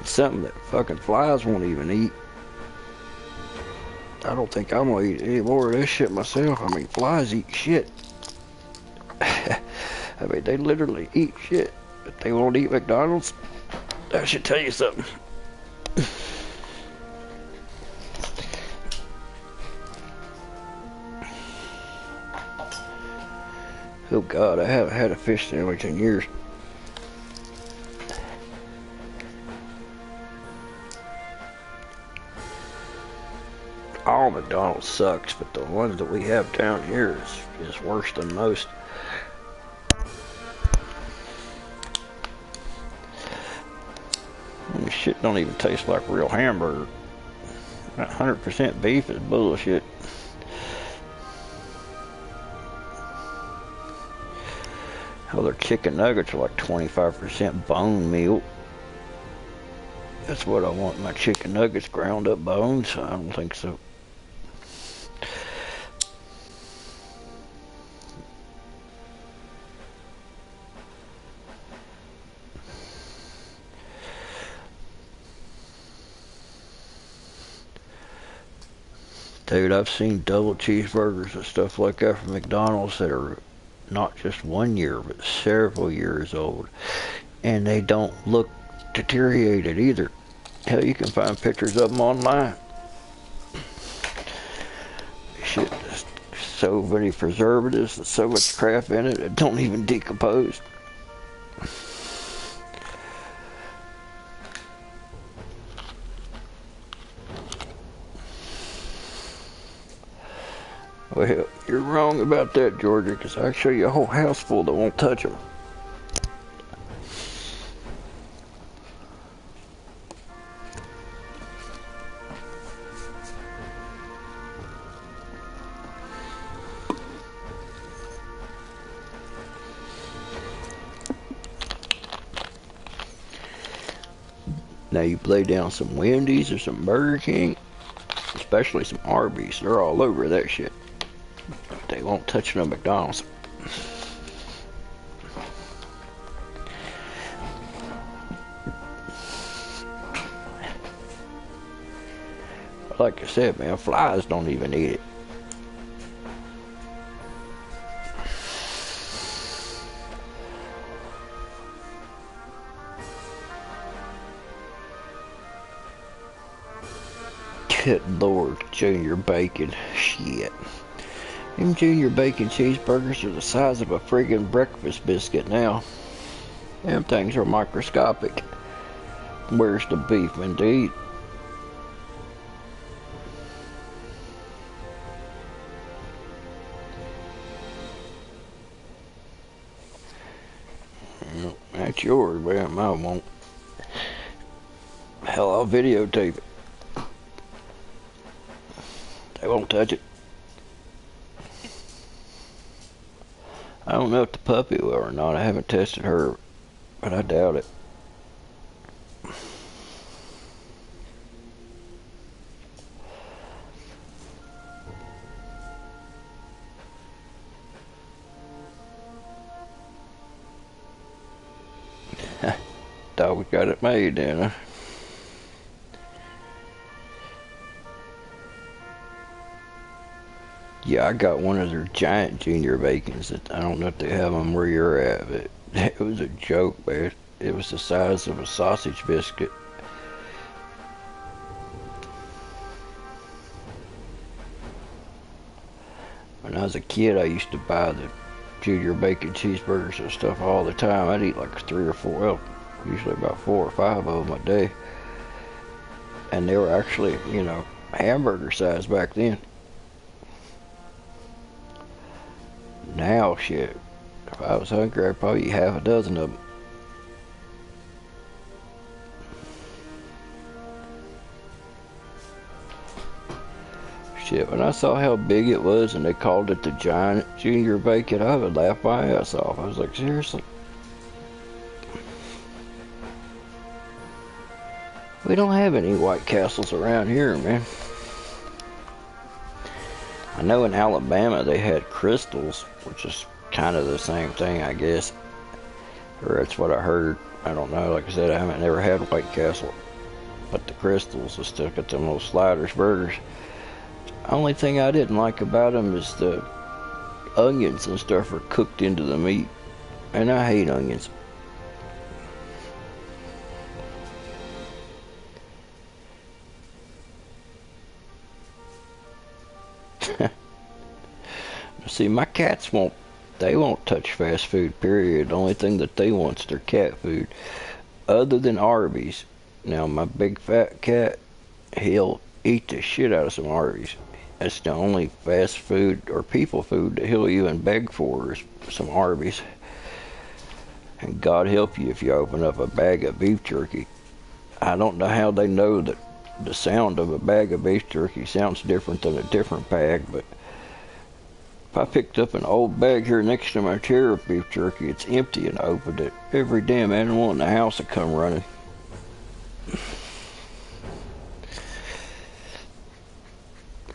It's something that fucking flies won't even eat. I don't think I'm gonna eat any more of this shit myself. I mean, flies eat shit. I mean, they literally eat shit, but they won't eat McDonald's. That should tell you something. Oh God, I haven't had a fish sandwich in years. All McDonald's sucks, but the ones that we have down here is worse than most. This shit don't even taste like real hamburger. 100% beef is bullshit. Oh, their chicken nuggets are like 25% bone meal. That's what I want, my chicken nuggets, ground up bones. I don't think so. Dude, I've seen double cheeseburgers and stuff like that from McDonald's that are not just 1 year, but several years old. And they don't look deteriorated either. Hell, you can find pictures of them online. Shit, there's so many preservatives and so much crap in it don't even decompose. Well, you're wrong about that, Georgia, because I can show you a whole house full that won't touch them. Now you lay down some Wendy's or some Burger King, especially some Arby's, they're all over that shit. They won't touch no McDonald's. Like I said, man, flies don't even eat it. Good Lord, Junior Bacon. Shit. Them Junior Bacon cheeseburgers are the size of a friggin' breakfast biscuit now. Them things are microscopic. Where's the beef, indeed? That's yours, man. I won't. Hell, I'll videotape it. They won't touch it. I don't know if the puppy will or not. I haven't tested her, but I doubt it. Thought we got it made, didn't I? Yeah, I got one of their giant Junior Bacons. That I don't know if they have them where you're at, but it was a joke, man. It was the size of a sausage biscuit. When I was a kid, I used to buy the Junior Bacon cheeseburgers and stuff all the time. I'd eat like 3 or 4, well, usually about 4 or 5 of them a day. And they were actually, you know, hamburger size back then. Now, shit, if I was hungry, I'd probably eat half a dozen of them. Shit, when I saw how big it was and they called it the giant Junior Bacon, I would laugh my ass off. I was like, seriously? We don't have any White Castles around here, man. I know in Alabama they had Crystals, which is kind of the same thing, I guess. Or that's what I heard. I don't know. Like I said, I haven't never had White Castle. But the Crystals are still got them little sliders burgers. The only thing I didn't like about them is the onions and stuff are cooked into the meat. And I hate onions. See, my cats won't touch fast food, period. The only thing that they want is their cat food. Other than Arby's. Now, my big fat cat, he'll eat the shit out of some Arby's. That's the only fast food or people food that he'll even beg for is some Arby's. And God help you if you open up a bag of beef jerky. I don't know how they know that the sound of a bag of beef jerky sounds different than a different bag, but if I picked up an old bag here next to my chair of beef jerky, it's empty, and I opened it, every damn animal in the house would come running.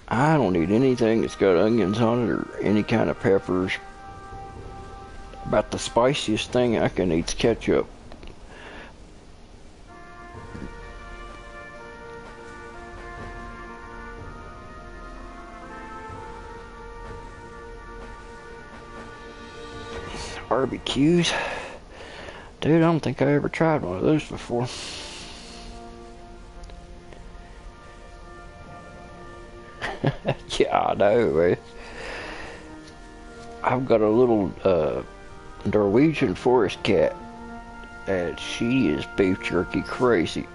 I don't eat anything that's got onions on it or any kind of peppers. About the spiciest thing I can eat is ketchup. Barbecues. Dude, I don't think I ever tried one of those before. Yeah, I know, man. I've got a little Norwegian forest cat, and she is beef jerky crazy.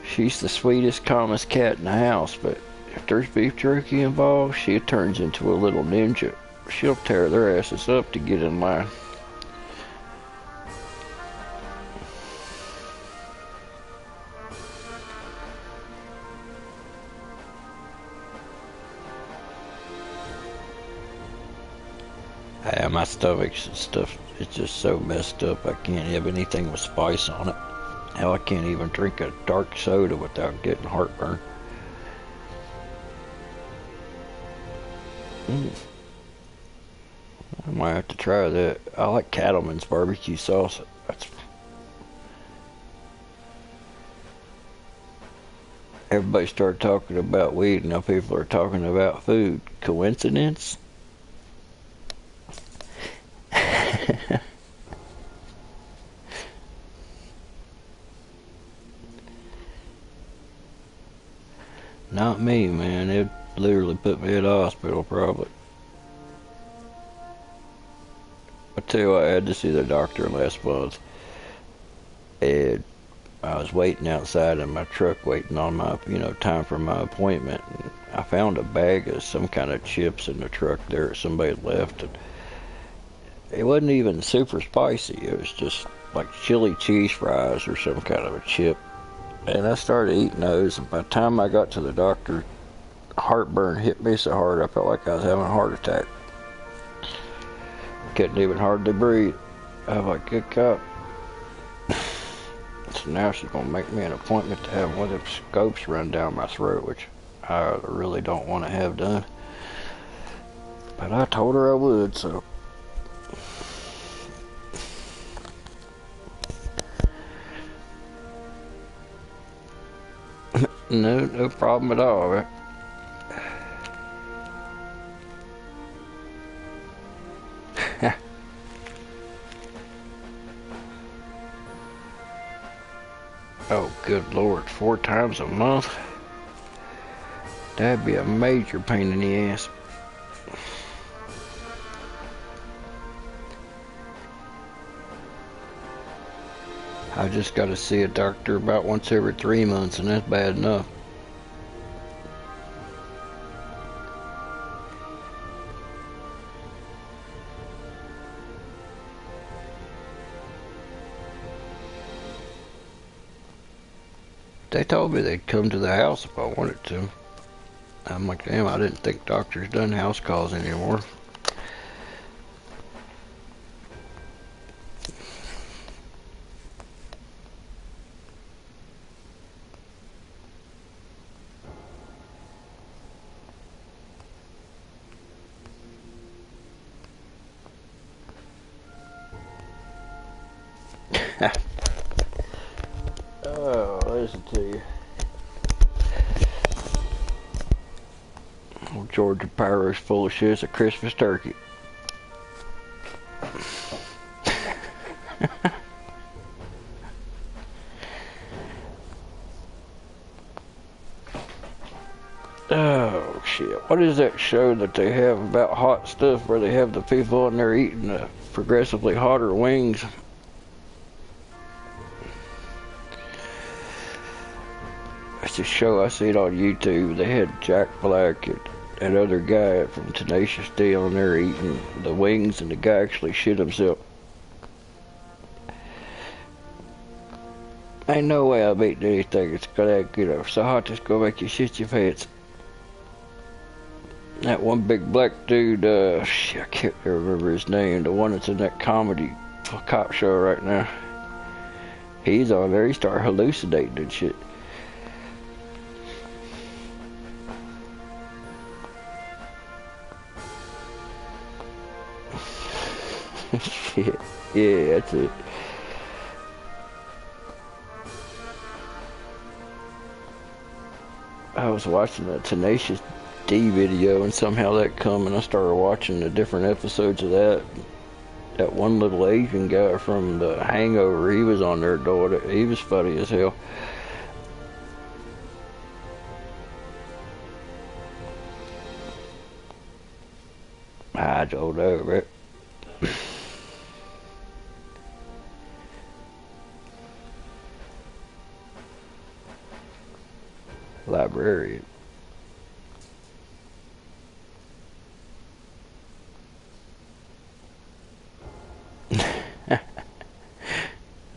She's the sweetest, calmest cat in the house, but if there's beef jerky involved, she turns into a little ninja. She'll tear their asses up to get in line. My stomach's and stuff, it's just so messed up. I can't have anything with spice on it. Hell, I can't even drink a dark soda without getting heartburn. I might have to try that. I like Cattleman's barbecue sauce. Everybody started talking about weed, and now people are talking about food. Coincidence? Not me, man. It literally put me in the hospital, probably. I tell you what, I had to see the doctor last month, and I was waiting outside in my truck, waiting on my, time for my appointment. And I found a bag of some kind of chips in the truck there somebody had left, and it wasn't even super spicy. It was just like chili cheese fries or some kind of a chip. And I started eating those, and by the time I got to the doctor, heartburn hit me so hard I felt like I was having a heart attack. Couldn't even hardly breathe. I was like, good God. So now she's going to make me an appointment to have one of them scopes run down my throat, which I really don't want to have done. But I told her I would, so. No problem at all, right? Oh, good Lord, 4 times a month? That'd be a major pain in the ass. I just got to see a doctor about once every 3 months, and that's bad enough. They told me they'd come to the house if I wanted to. I'm like, damn, I didn't think doctors done house calls anymore. Oh, listen to you. Old Georgia Pyro's full of shit. It's a Christmas turkey. Oh, shit. What is that show that they have about hot stuff where they have the people in there eating the progressively hotter wings? It's a show I seen on YouTube. They had Jack Black and that other guy from Tenacious D on there eating the wings, and the guy actually shit himself. Ain't no way I'm eating anything. It's gonna, so hot it's gonna make you shit your pants. That one big black dude, shit, I can't remember his name. The one that's in that comedy cop show right now. He's on there. He started hallucinating and shit. Shit. Yeah, that's it. I was watching a Tenacious D video, and somehow that come, and I started watching the different episodes of that. That one little Asian guy from The Hangover, he was on there doing it. He was funny as hell. I don't know, right? Librarian.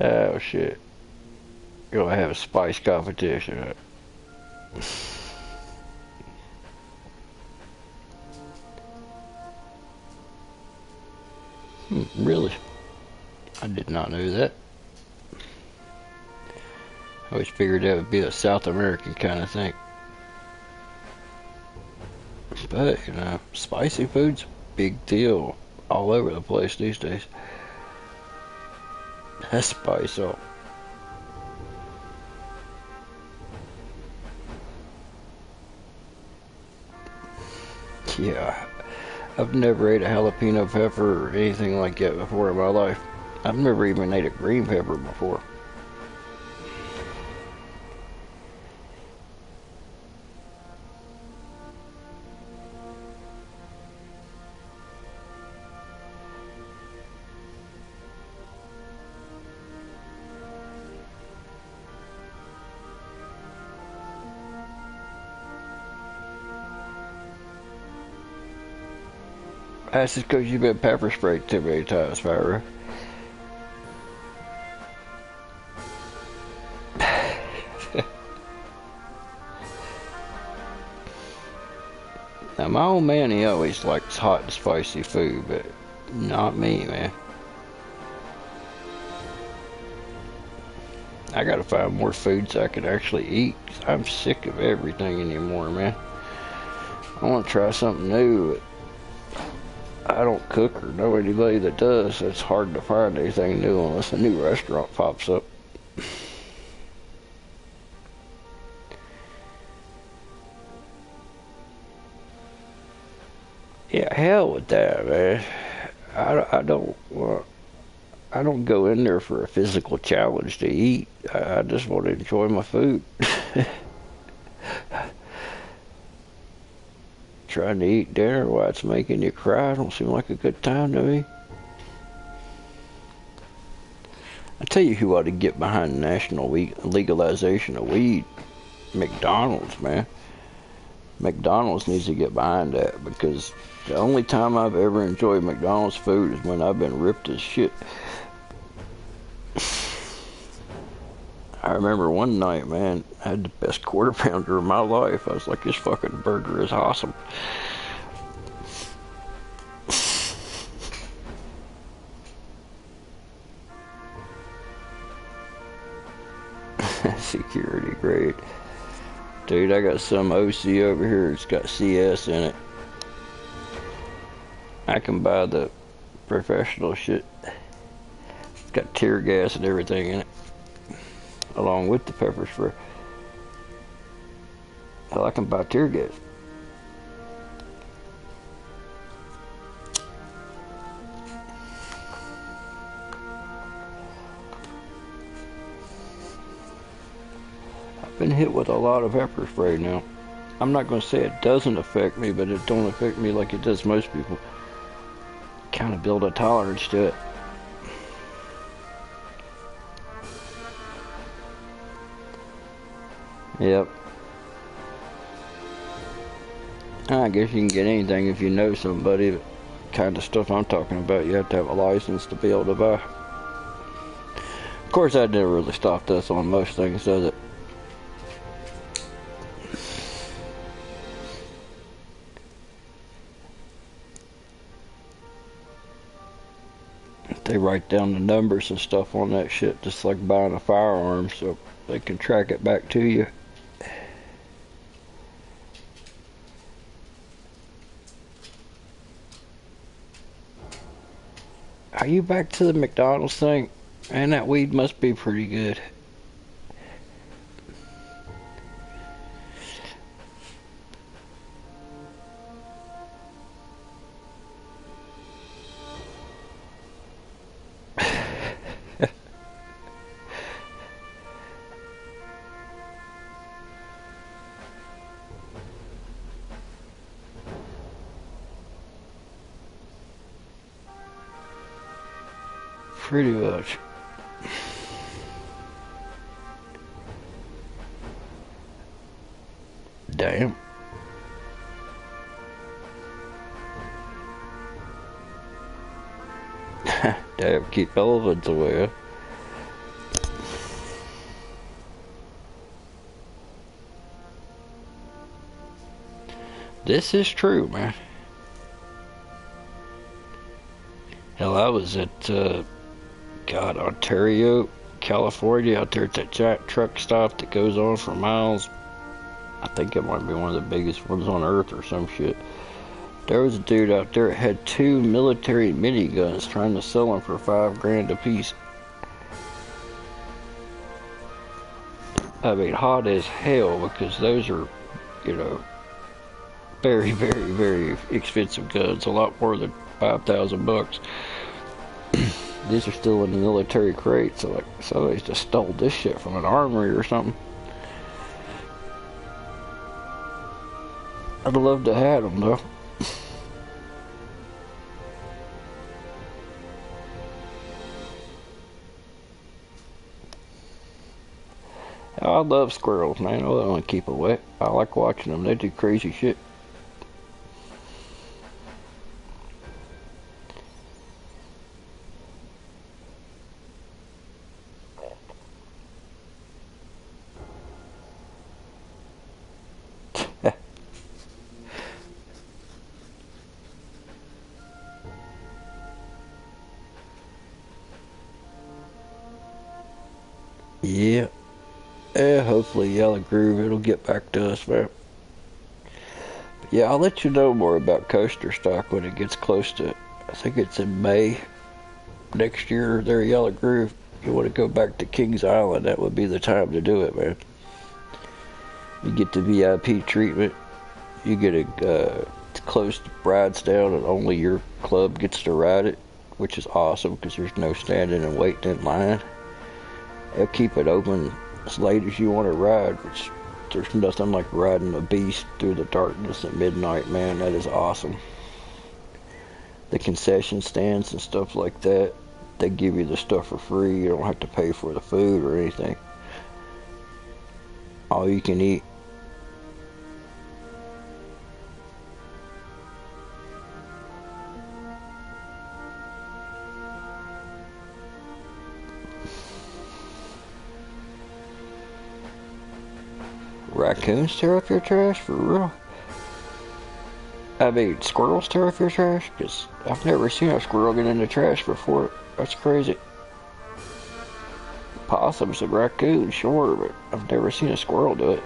Oh shit. You're gonna have a spice competition, right? Really? I did not know that. I always figured that would be a South American kind of thing. But, spicy food's a big deal all over the place these days. That's spice salt. Yeah, I've never ate a jalapeno pepper or anything like that before in my life. I've never even ate a green pepper before. That's just because you've been pepper sprayed too many times, Firework. Now, my old man, he always likes hot and spicy food, but not me, man. I gotta find more foods I can actually eat. I'm sick of everything anymore, man. I want to try something new. I don't cook or know anybody that does. It's hard to find anything new unless a new restaurant pops up. Yeah, hell with that, man. I don't go in there for a physical challenge to eat. I just want to enjoy my food. Trying to eat dinner while it's making you cry don't seem like a good time to me. I tell you who ought to get behind national legalization of weed. McDonald's, man. McDonald's needs to get behind that, because the only time I've ever enjoyed McDonald's food is when I've been ripped as shit. I remember one night, man, I had the best quarter pounder of my life. I was like, this fucking burger is awesome. Security grade. Dude, I got some OC over here. It's got CS in it. I can buy the professional shit. It's got tear gas and everything in it, along with the pepper spray. Hell, I can buy tear gas. I've been hit with a lot of pepper spray now. I'm not going to say it doesn't affect me, but it don't affect me like it does most people. Kind of build a tolerance to it. Yep. I guess you can get anything if you know somebody. The kind of stuff I'm talking about, you have to have a license to be able to buy. Of course, that never really stopped us on most things, does it? They write down the numbers and stuff on that shit, just like buying a firearm, so they can track it back to you. Are you back to the McDonald's thing? Man, that weed must be pretty good. Pretty much. Damn. Damn, keep elephants away. This is true, man. Hell, I was at Ontario, California, out there at that giant truck stop that goes on for miles. I think it might be one of the biggest ones on earth or some shit. There was a dude out there that had 2 military miniguns trying to sell them for $5 grand a piece. I mean, hot as hell, because those are, you know, very, very, very expensive guns. A lot more than $5,000. These are still in the military crate, so like somebody's just stole this shit from an armory or something. I'd love to have them though. I love squirrels, man. I want to keep it wet. I like watching them. They do crazy shit. hopefully Yellow Groove, it'll get back to us, man. But yeah, I'll let you know more about coaster stock when it gets close to, I think it's in May next year there at Yellow Groove. You want to go back to Kings Island, that would be the time to do it, man. You get the VIP treatment. You get a close rides down, and only your club gets to ride it, which is awesome because there's no standing and waiting in line. They'll keep it open as late as you want to ride, which there's nothing like riding a beast through the darkness at midnight, man. That is awesome. The concession stands and stuff like that, they give you the stuff for free. You don't have to pay for the food or anything. All you can eat. Raccoons tear up your trash? For real? I mean, squirrels tear up your trash? Because I've never seen a squirrel get in the trash before. That's crazy. Possums and raccoons, sure, but I've never seen a squirrel do it.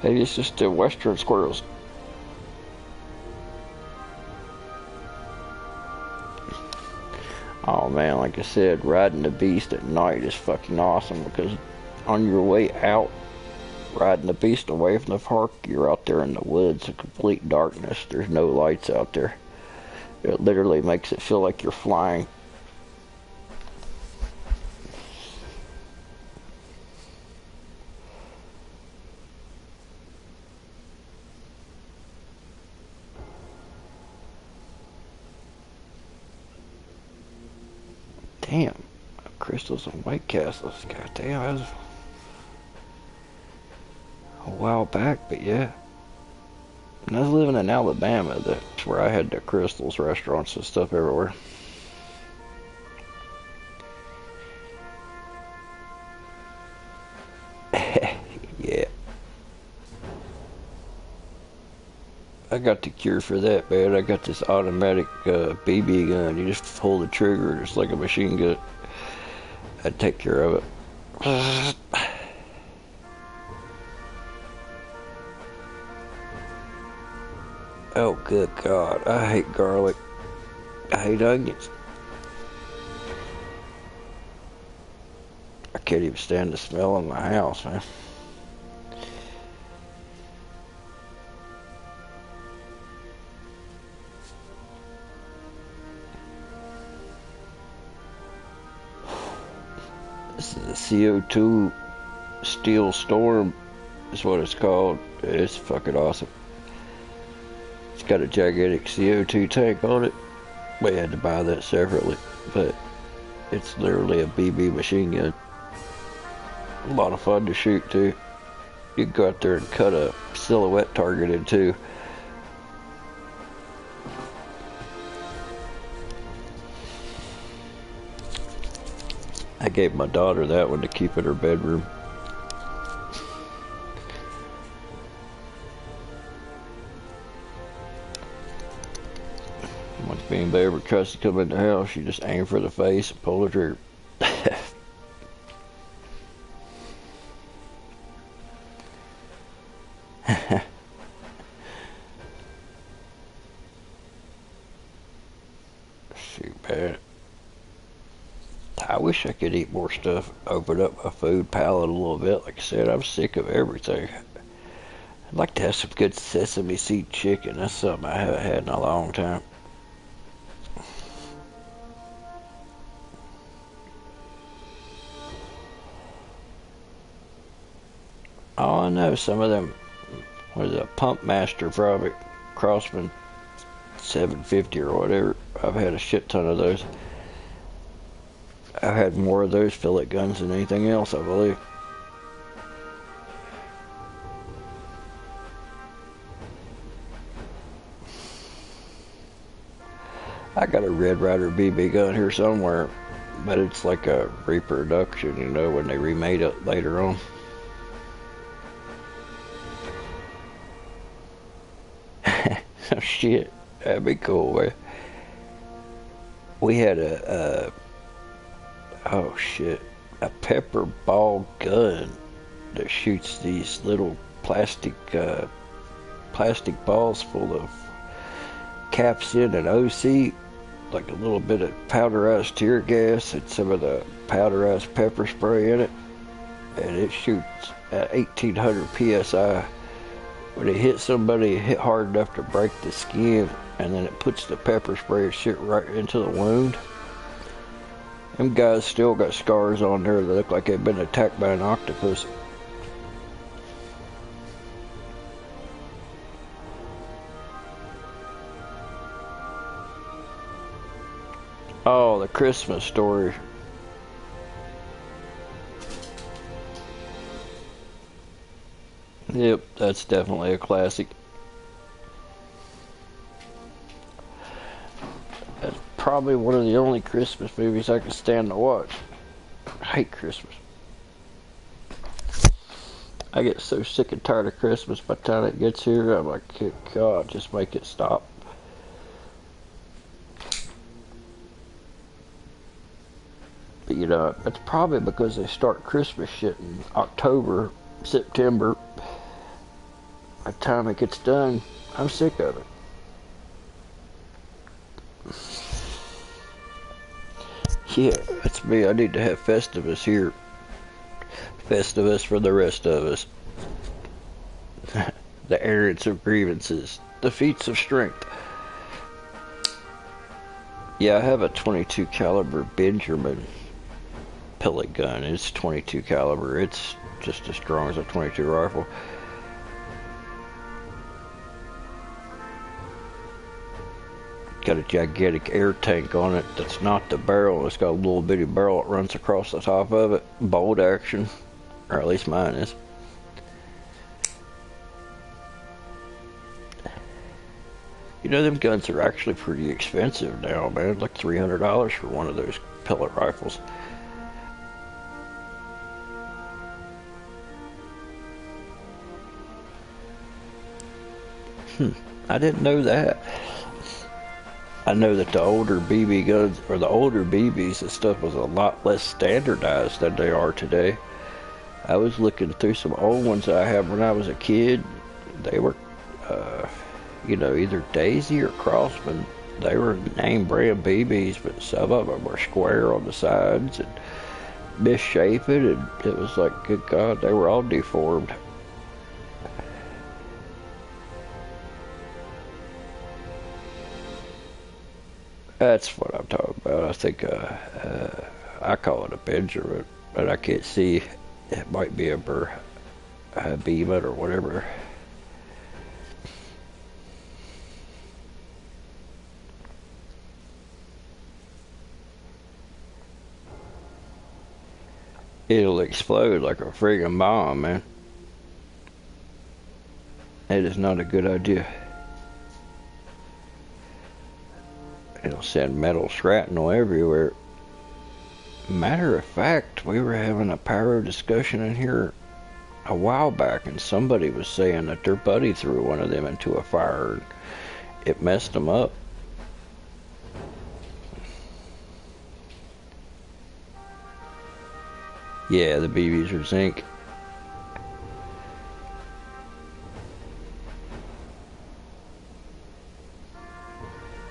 Maybe it's just the western squirrels. Oh man, like I said, riding the beast at night is fucking awesome because on your way out, riding the beast away from the park, you're out there in the woods in complete darkness. There's no lights out there. It literally makes it feel like you're flying. Damn, crystals and white castles. God damn, that was a while back, but yeah. When I was living in Alabama, that's where I had the crystals, restaurants and stuff everywhere. Yeah. I got the cure for that, man. I got this automatic BB gun. You just pull the trigger just like a machine gun. I'd take care of it. Oh, good God. I hate garlic. I hate onions. I can't even stand the smell in my house, man. This is a CO2 Steel Storm, is what it's called. It's fucking awesome. It's got a gigantic CO2 tank on it. We had to buy that separately, but it's literally a BB machine gun. A lot of fun to shoot too. You can go out there and cut a silhouette target in two. I gave my daughter that one to keep in her bedroom. If anybody ever tries to come in the house, you just aim for the face and pull the trigger. Shoot, man. I wish I could eat more stuff, open up my food palette a little bit. Like I said, I'm sick of everything. I'd like to have some good sesame seed chicken. That's something I haven't had in a long time. Oh, I know some of them. What is it, Pump Master probably, Crossman 750 or whatever. I've had a shit ton of those. I've had more of those fillet guns than anything else, I believe. I got a Red Ryder BB gun here somewhere, but it's like a reproduction, you know, when they remade it later on. Oh shit, that'd be cool, man. We had oh shit, a pepper ball gun that shoots these little plastic balls full of capsaicin and OC, like a little bit of powderized tear gas and some of the powderized pepper spray in it, and it shoots at 1800 psi. When it hits somebody, it hit hard enough to break the skin, and then it puts the pepper spray and shit right into the wound. Them guys still got scars on there that look like they've been attacked by an octopus. Oh, the Christmas Story. Yep, that's definitely a classic. That's probably one of the only Christmas movies I can stand to watch. I hate Christmas. I get so sick and tired of Christmas by the time it gets here. I'm like, good God, just make it stop. But you know, it's probably because they start Christmas shit in October, September. By the time it gets done, I'm sick of it. Yeah, that's me. I need to have Festivus here. Festivus for the rest of us. The errands of grievances. The feats of strength. Yeah, I have a 22 caliber Benjamin pellet gun. It's 22 caliber. It's just as strong as a 22 rifle. Got a gigantic air tank on it. That's not the barrel. It's got a little bitty barrel that runs across the top of it. Bolt action, or at least mine is. You know, them guns are actually pretty expensive now, man. Like $300 for one of those pellet rifles. I didn't know that. I know that the older BB guns, or the older BBs and stuff, was a lot less standardized than they are today. I was looking through some old ones that I had when I was a kid. They were, you know, either Daisy or Crossman. They were name brand BBs, but some of them were square on the sides and misshapen, and it was like, good God, they were all deformed. That's what I'm talking about. I think I call it a Benjamin, but I can't see. It might be a Beeman or whatever. It'll explode like a friggin' bomb, man. It is not a good idea. It'll send metal shrapnel everywhere. Matter of fact, we were having a pyro discussion in here a while back, and somebody was saying that their buddy threw one of them into a fire and it messed them up. Yeah, the BBs are zinc.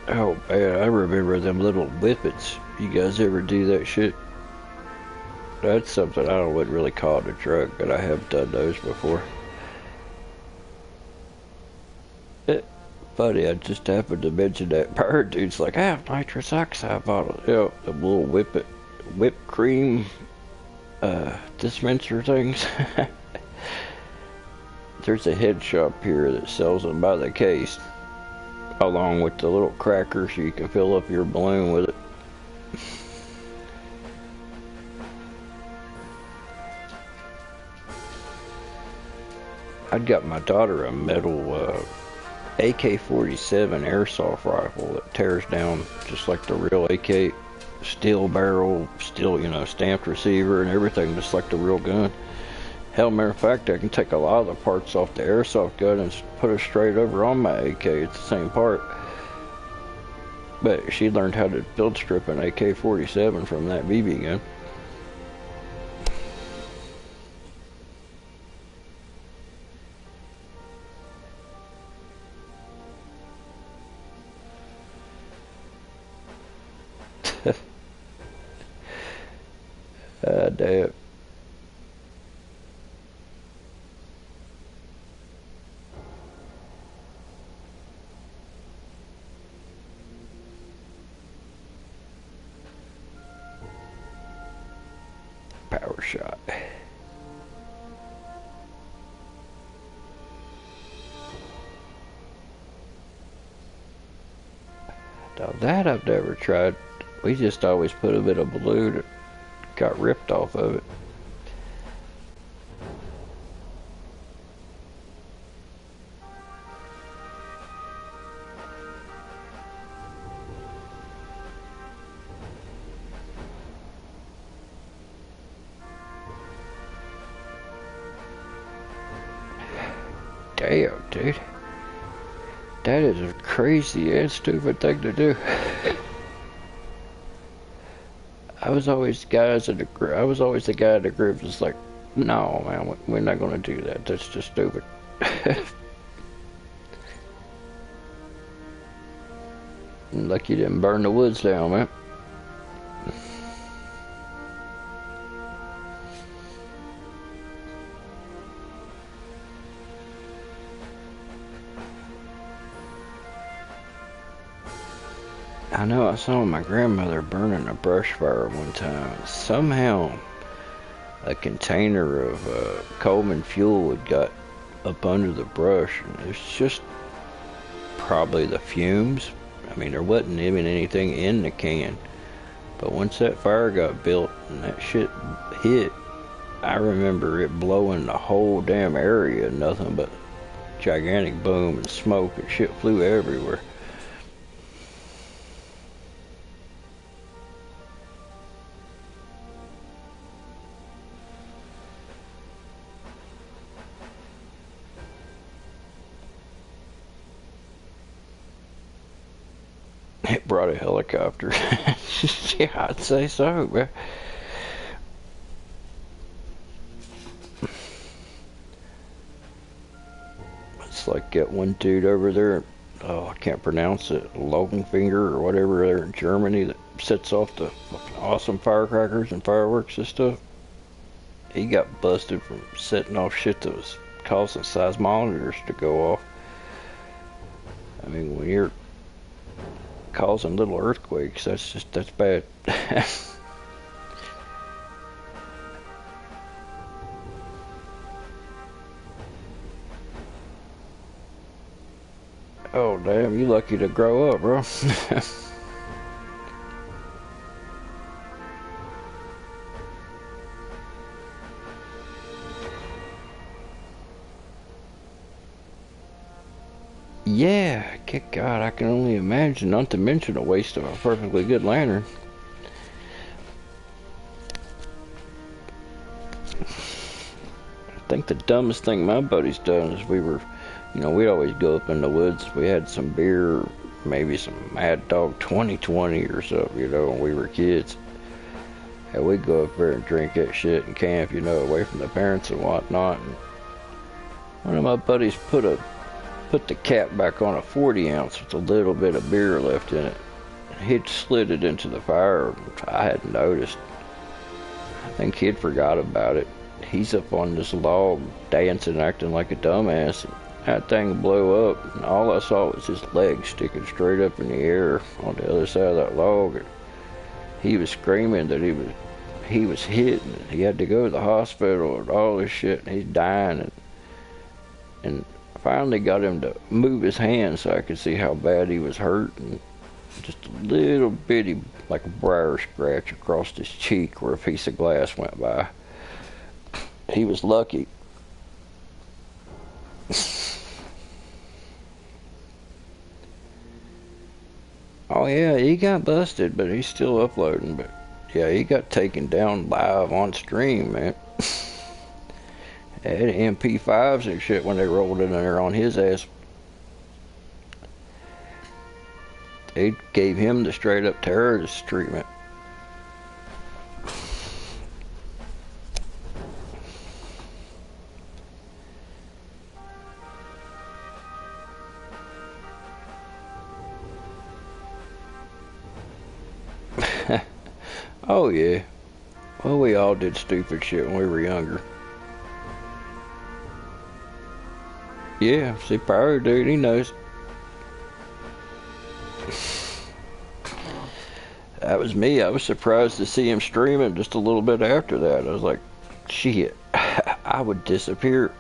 Oh man, I remember them little whippets. You guys ever do that shit? That's something I wouldn't really call it a drug, but I have done those before. Funny, I just happened to mention that pirate dude's like, I have nitrous oxide bottle. You know, the little whipped cream dispenser things. There's a head shop here that sells them by the case, along with the little crackers so you can fill up your balloon with it. I'd got my daughter a metal AK-47 airsoft rifle that tears down just like the real AK. Steel barrel, steel, you know, stamped receiver and everything, just like the real gun. Hell, matter of fact, I can take a lot of the parts off the airsoft gun and put it straight over on my AK. It's the same part. But she learned how to build strip an AK-47 from that BB gun. Damn. Power shot. Now that I've never tried. We just always put a bit of blue that got ripped off of it. Damn, dude. That is a crazy and stupid thing to do. I was always the guy in the group that's like, no, man, we're not gonna do that. That's just stupid. Lucky you didn't burn the woods down, man. I know I saw my grandmother burning a brush fire one time. Somehow a container of Coleman fuel had got up under the brush, and it's just probably the fumes. I mean, there wasn't even anything in the can. But once that fire got built and that shit hit, I remember it blowing the whole damn area. Nothing but gigantic boom and smoke, and shit flew everywhere. It brought a helicopter. Yeah, I'd say so, man. It's like that one dude over there, oh, I can't pronounce it, Logenfinger or whatever, there in Germany, that sets off the fucking awesome firecrackers and fireworks and stuff. He got busted from setting off shit that was causing seismometers to go off. I mean, when you're causing little earthquakes, that's bad. Oh damn, you lucky to grow up, bro. Yeah, good God, I can only imagine, not to mention a waste of a perfectly good lantern. I think the dumbest thing my buddy's done is we'd always go up in the woods. We had some beer, maybe some Mad Dog 2020 or something, when we were kids. And we'd go up there and drink that shit and camp, away from the parents and whatnot. And one of my buddies put the cap back on a 40 ounce with a little bit of beer left in it. He'd slid it into the fire. I hadn't noticed. I think he'd forgot about it. He's up on this log dancing, acting like a dumbass. And that thing blew up, and all I saw was his legs sticking straight up in the air on the other side of that log. And he was screaming that he was hit, and he had to go to the hospital and all this shit, and he's dying. And finally got him to move his hand so I could see how bad he was hurt, and just a little bitty, like a briar scratch across his cheek where a piece of glass went by. He was lucky. Oh yeah, he got busted, but he's still uploading. But yeah, he got taken down live on stream, man. They had MP5s and shit when they rolled in there on his ass. They gave him the straight up terrorist treatment. Oh yeah. Well, we all did stupid shit when we were younger. Yeah, see, Pyro dude, he knows. That was me. I was surprised to see him streaming just a little bit after that. I was like, shit, I would disappear.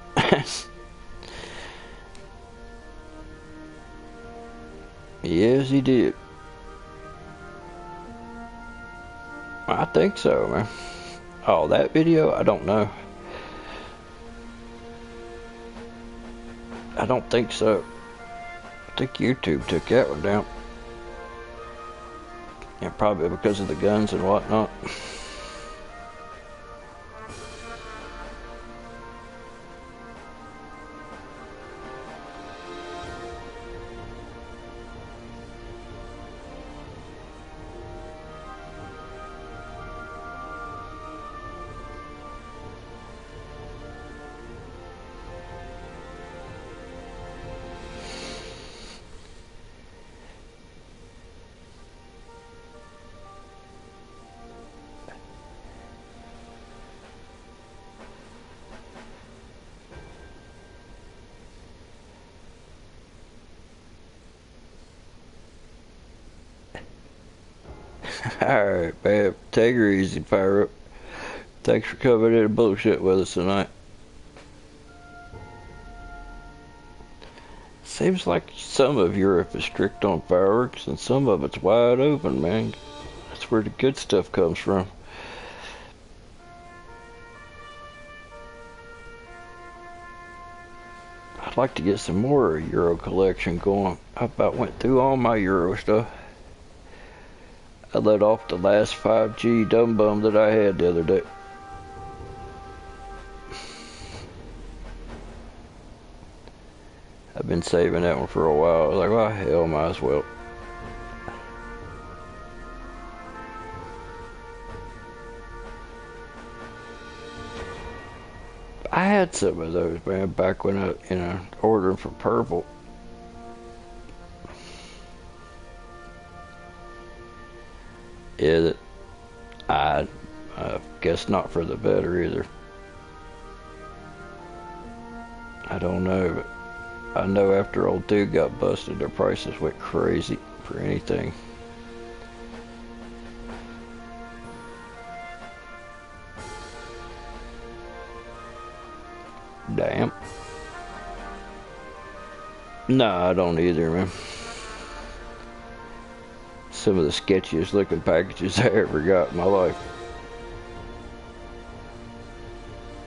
Yes, he did. I think so, man. Oh, that video? I don't know. I don't think so. I think YouTube took that one down. Yeah, probably because of the guns and whatnot. Alright, babe. Take her easy, Firework. Thanks for coming in and bullshit with us tonight. Seems like some of Europe is strict on fireworks and some of it's wide open, man. That's where the good stuff comes from. I'd like to get some more Euro collection going. I about went through all my Euro stuff. I let off the last 5G dumb bum that I had the other day. I've been saving that one for a while. I was like, well, hell, might as well. I had some of those, man, back when I, ordering for purple. Yeah, I guess not for the better either. I don't know, but I know after old dude got busted, their prices went crazy for anything. Damn. No, I don't either, man. Some of the sketchiest looking packages I ever got in my life.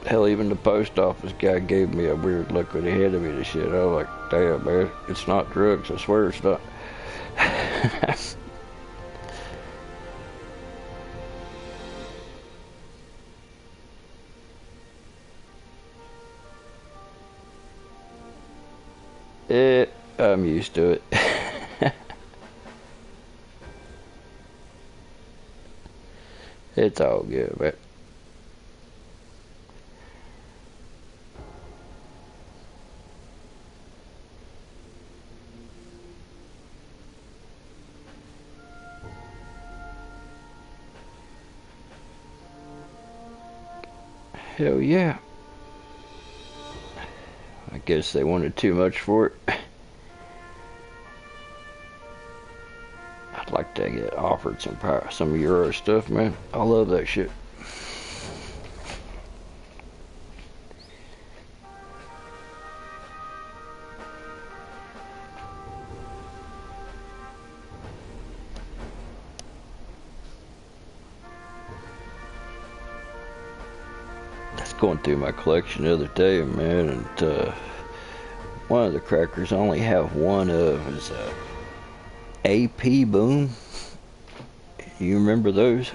Hell, even the post office guy gave me a weird look when he handed me the shit. I was like, damn, man, it's not drugs. I swear it's not. I'm used to it. It's all good, man. Hell yeah. I guess they wanted too much for it. I'd like to get offered some Euro stuff, man. I love that shit. Going through my collection the other day, man, and one of the crackers I only have one of is AP Boom. You remember those?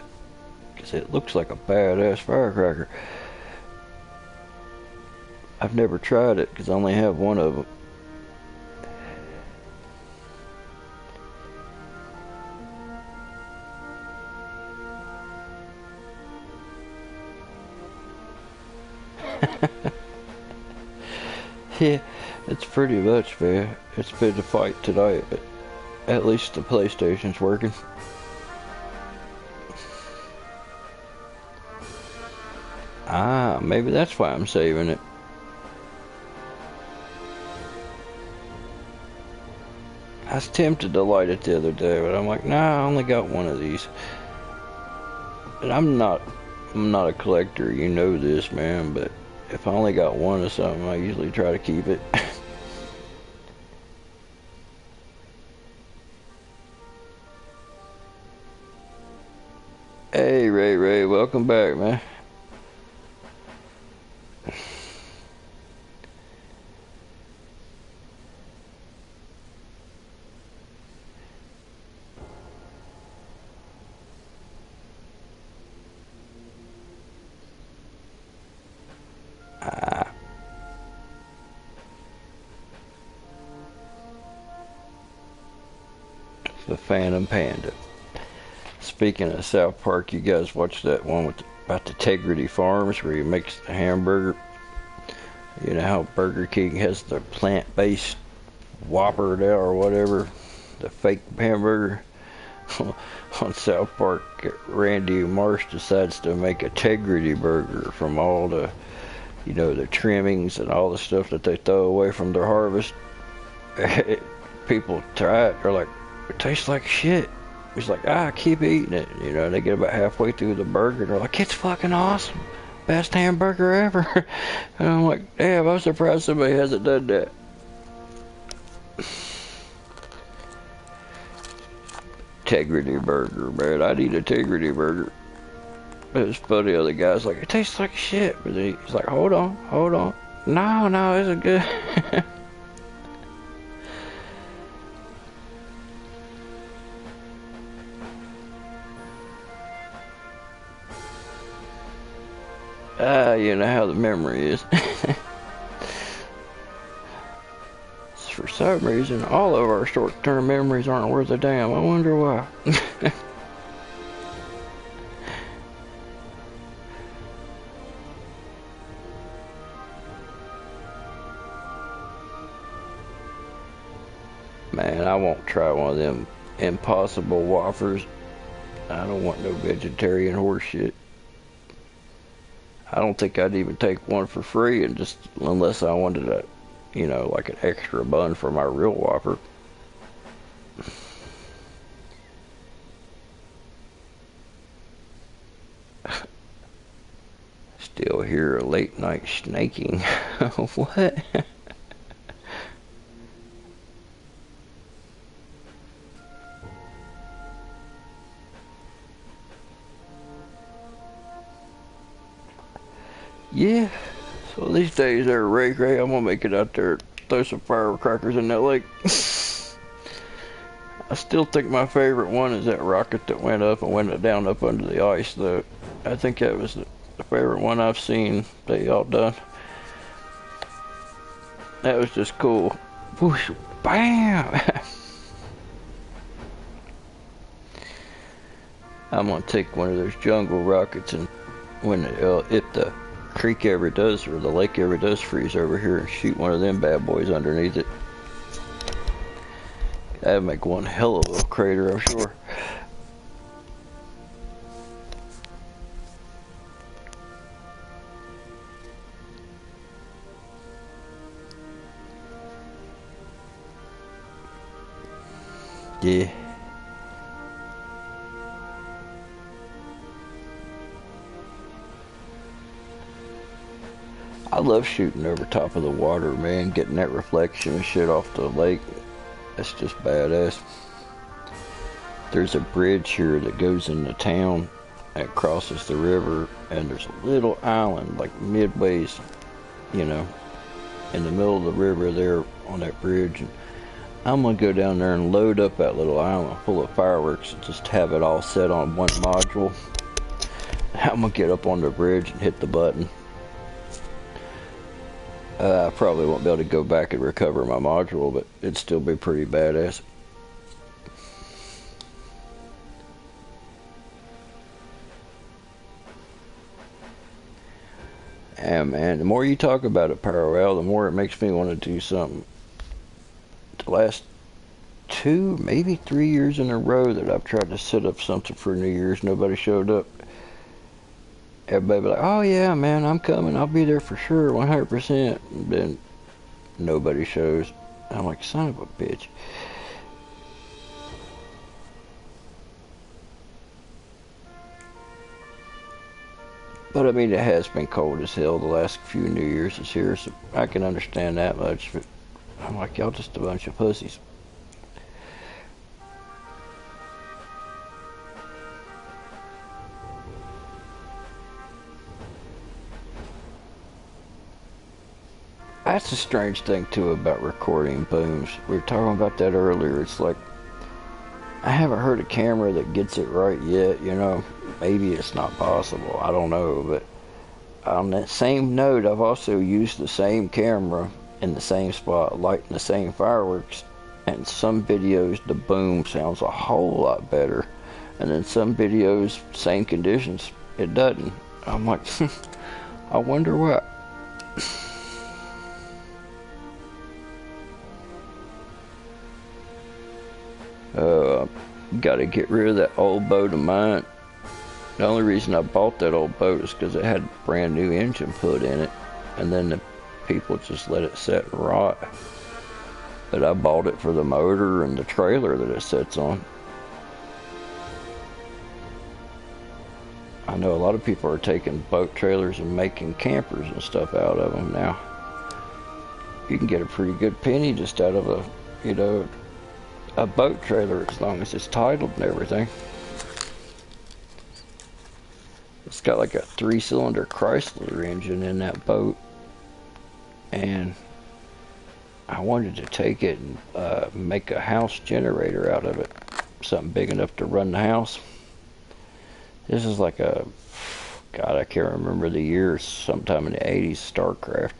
Because it looks like a badass firecracker. I've never tried it because I only have one of them. Yeah, it's pretty much, man. It's been a fight tonight, but at least the PlayStation's working. Ah, maybe that's why I'm saving it. I was tempted to light it the other day, but I'm like, nah, I only got one of these. And I'm not a collector, you know this, man, but if I only got one of something, I usually try to keep it. Hey, Ray, welcome back, man. Ah, the Phantom Panda. Speaking of South Park, you guys watch that one about the Integrity Farms where he makes the hamburger? You know how Burger King has the plant-based Whopper there or whatever, the fake hamburger? On South Park, Randy Marsh decides to make a Integrity Burger from all the, the trimmings and all the stuff that they throw away from their harvest. People try it, they're like, it tastes like shit. He's like, keep eating it. They get about halfway through the burger, and they're like, it's fucking awesome. Best hamburger ever. And I'm like, damn, I'm surprised somebody hasn't done that. Integrity Burger, man. I'd eat a Integrity Burger. It was funny, the other guy's like, it tastes like shit. But then he's like, hold on. No, it's good. You know how the memory is. For some reason, all of our short-term memories aren't worth a damn. I wonder why. Man, I won't try one of them Impossible Whoppers. I don't want no vegetarian horse shit. I don't think I'd even take one for free, and just unless I wanted a, like an extra bun for my real Whopper. Still hear a late night snaking. What? Yeah. So these days there, Ray, I'm gonna make it out there, throw some firecrackers in that lake. I still think my favorite one is that rocket that went up and went down up under the ice, though. I think that was the favorite one I've seen that y'all done. That was just cool. Whoosh, bam! I'm gonna take one of those jungle rockets, and if the creek ever does, or the lake ever does freeze over here, and shoot one of them bad boys underneath it. That'd make one hell of a crater, I'm sure. Yeah. I love shooting over top of the water, man, getting that reflection and shit off the lake. That's just badass. There's a bridge here that goes into town that crosses the river, and there's a little island, like midways, in the middle of the river there on that bridge. And I'm gonna go down there and load up that little island full of fireworks and just have it all set on one module. I'm gonna get up on the bridge and hit the button. I probably won't be able to go back and recover my module, but it'd still be pretty badass. And man, the more you talk about it, Pyro, the more it makes me want to do something. The last 2, maybe 3 years in a row that I've tried to set up something for New Year's, nobody showed up. everybody be like, "Oh yeah, man, I'm coming. I'll be there for sure, 100%." And then nobody shows. I'm like, son of a bitch. But I mean, it has been cold as hell the last few New Year's this year, so I can understand that much. But I'm like, y'all just a bunch of pussies. That's a strange thing too about recording booms. We were talking about that earlier. It's like I haven't heard a camera that gets it right yet. You know, maybe it's not possible. I don't know. But on that same note, I've also used the same camera in the same spot, lighting the same fireworks. And some videos, the boom sounds a whole lot better. And then some videos, same conditions, it doesn't. I'm like, I wonder why. Got to get rid of that old boat of mine. The only reason I bought that old boat is because it had a brand new engine put in it, and then the people just let it sit and rot. But I bought it for the motor and the trailer that it sits on. I know a lot of people are taking boat trailers and making campers and stuff out of them now. You can get a pretty good penny just out of a boat trailer as long as it's titled and everything. It's got like a 3-cylinder Chrysler engine in that boat, and I wanted to take it and make a house generator out of it, something big enough to run the house. This is like a, God, I can't remember the year, sometime in the 80s, StarCraft.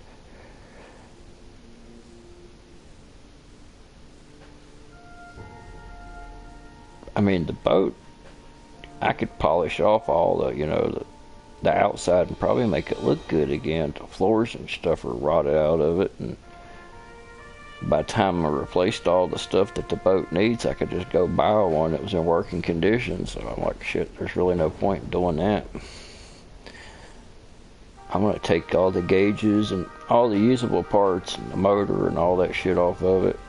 I mean, the boat, I could polish off all the outside and probably make it look good again. The floors and stuff are rotted out of it, and by the time I replaced all the stuff that the boat needs, I could just go buy one that was in working condition. So I'm like, shit, there's really no point in doing that. I'm going to take all the gauges and all the usable parts and the motor and all that shit off of it.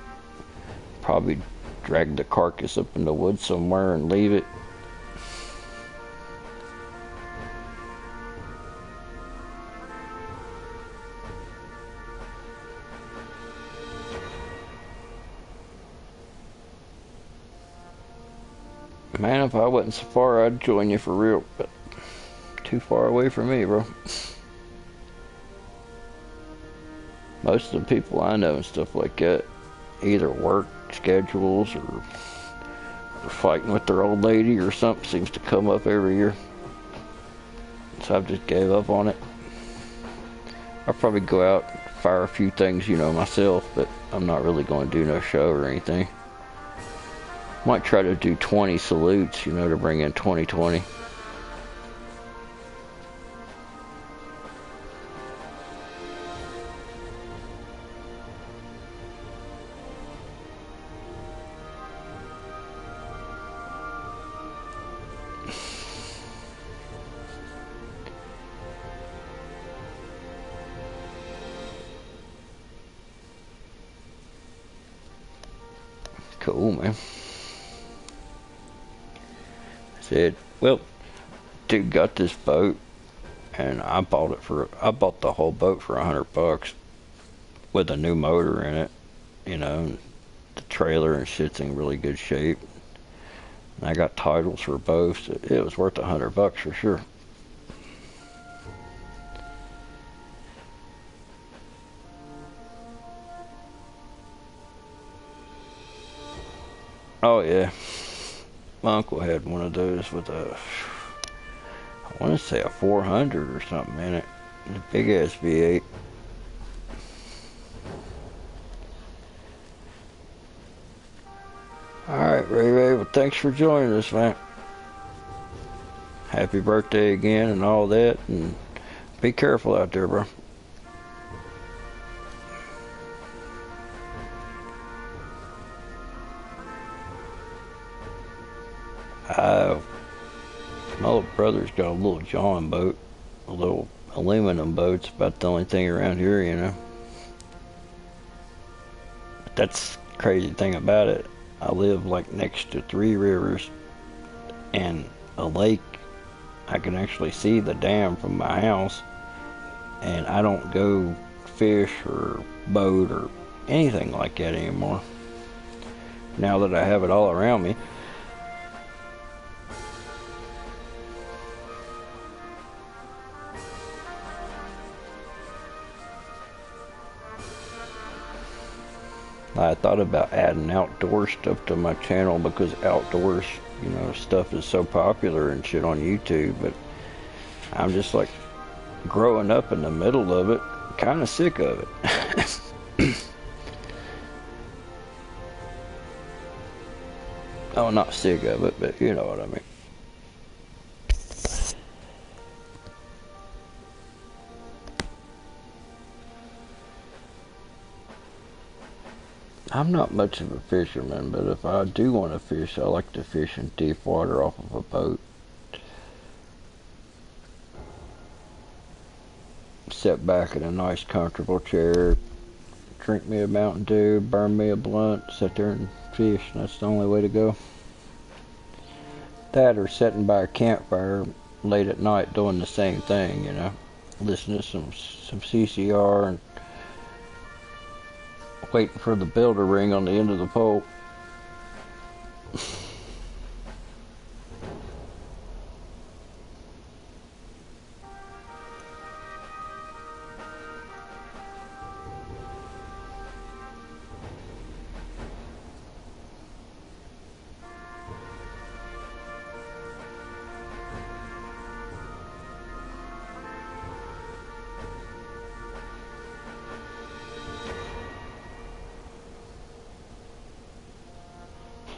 Probably drag the carcass up in the woods somewhere and leave it. Man, if I wasn't so far, I'd join you for real, but too far away from me, bro. Most of the people I know and stuff like that either work schedules or fighting with their old lady or something seems to come up every year. So I've just gave up on it. I'll probably go out and fire a few things, myself, but I'm not really going to do no show or anything. Might try to do 20 salutes, to bring in 2020. Cool, man. Said, well, dude got this boat, and I bought the whole boat for $100 with a new motor in it, and the trailer and shit's in really good shape. And I got titles for both, so it was worth $100 for sure. Oh yeah. My uncle had one of those with I want to say a 400 or something in it. A big ass V8. Alright, Ray, well, thanks for joining us, man. Happy birthday again and all that, and be careful out there, bro. My little brother's got a little John boat. little aluminum boats, about the only thing around here, you know. But that's the crazy thing about it. I live like next to 3 rivers and a lake. I can actually see the dam from my house, and I don't go fish or boat or anything like that anymore. Now that I have it all around me. I thought about adding outdoor stuff to my channel because outdoors, you know, stuff is so popular and shit on YouTube, but I'm just like growing up in the middle of it, kind of sick of it. Oh, not sick of it, but you know what I mean. I'm not much of a fisherman, but if I do want to fish, I like to fish in deep water off of a boat. Sit back in a nice comfortable chair, drink me a Mountain Dew, burn me a blunt, sit there and fish. That's the only way to go. That or sitting by a campfire late at night doing the same thing, you know. Listening to some CCR and waiting for the bell to ring on the end of the pole.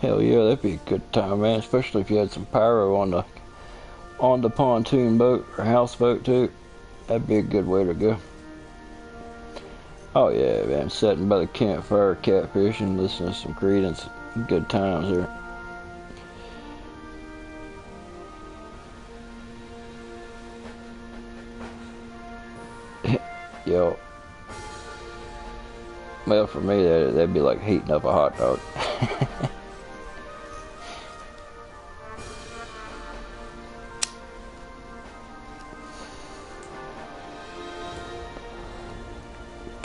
Hell yeah, that'd be a good time, man. Especially if you had some pyro on the pontoon boat or houseboat too. That'd be a good way to go. Oh yeah, man. Sitting by the campfire, catfishing, listening to some Credence. Good times there. Yo. Well, for me, that'd be like heating up a hot dog.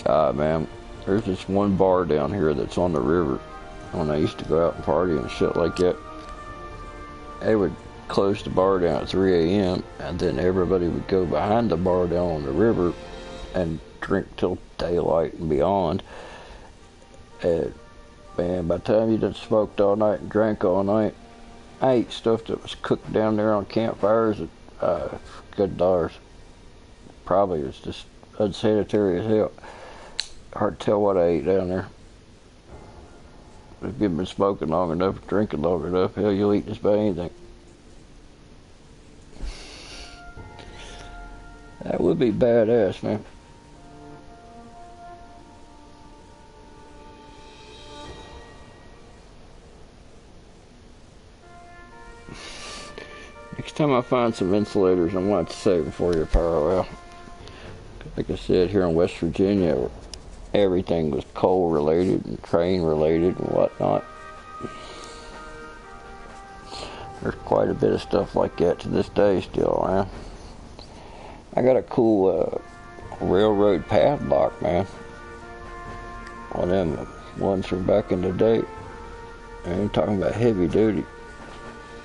God, man, there's this one bar down here that's on the river. When I used to go out and party and shit like that, they would close the bar down at 3 a.m. and then everybody would go behind the bar down on the river and drink till daylight and beyond. And man, by the time you done smoked all night and drank all night, I ate stuff that was cooked down there on campfires at good dollars. Probably was just unsanitary as hell. Hard to tell what I ate down there. If you've been smoking long enough, drinking long enough, hell, you'll eat just about anything. That would be badass, man. Next time I find some insulators, I'm going to save them for you, Pyro. Like I said, here in West Virginia, everything was coal related and train related and whatnot. There's quite a bit of stuff like that to this day still, man. I got a cool railroad padlock, man. One of them ones from back in the day. I ain't talking about heavy duty.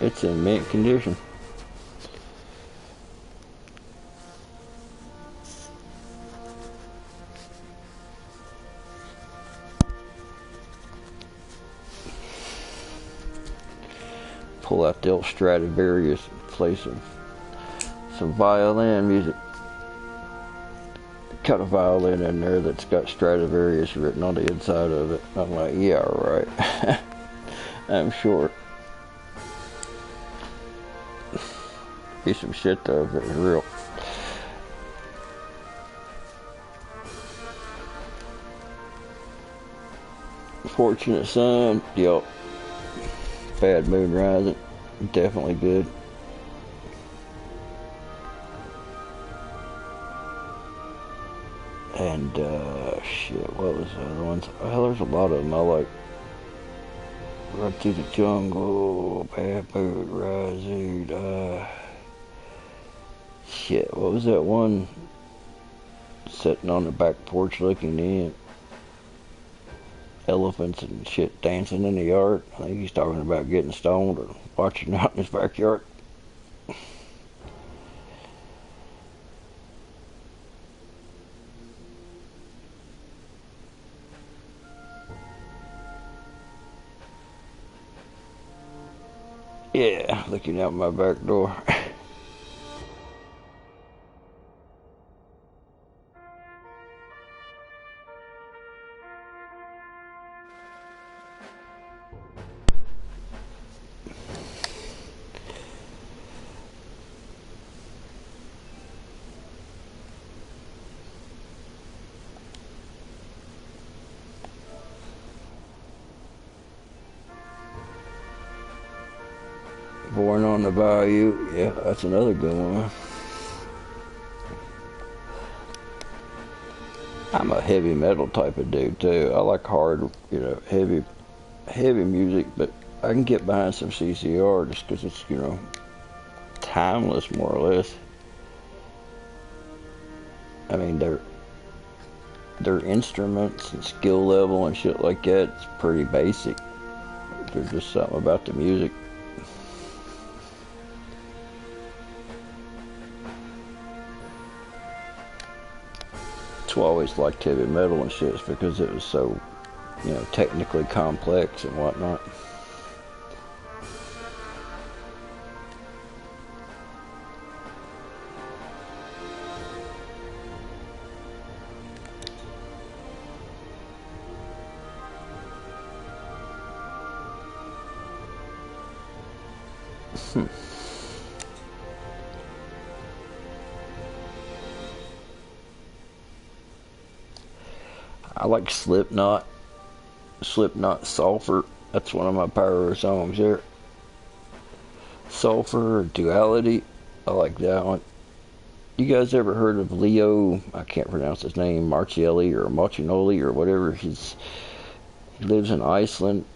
It's in mint condition. Pull out the old Stradivarius and play some violin music. Got a violin in there that's got Stradivarius written on the inside of it. I'm like, yeah, right. I'm sure. Be some shit though, if it was real. Fortunate Son, yup. Bad Moon Rising, definitely good. And shit, what was the other ones? Well, there's a lot of them I like. Right Through the Jungle, Bad Bird, Rise, shit, what was that one? Sitting on the back porch looking in. Elephants and shit dancing in the yard. I think he's talking about getting stoned or watching out in his backyard. Yeah, looking out my back door. Born on the Bayou. Yeah, that's another good one. I'm a heavy metal type of dude too. I like hard, heavy music, but I can get behind some CCR just because it's, timeless more or less. I mean, their instruments and skill level and shit like that, it's pretty basic. There's just something about the music. That's why I always liked heavy metal and shit, because it was so, technically complex and whatnot. I like Slipknot Sulfur. That's one of my pyro songs there. Sulfur or Duality. I like that one. You guys ever heard of Leo? I can't pronounce his name. Marcielli or Marcinoli or whatever. He lives in Iceland.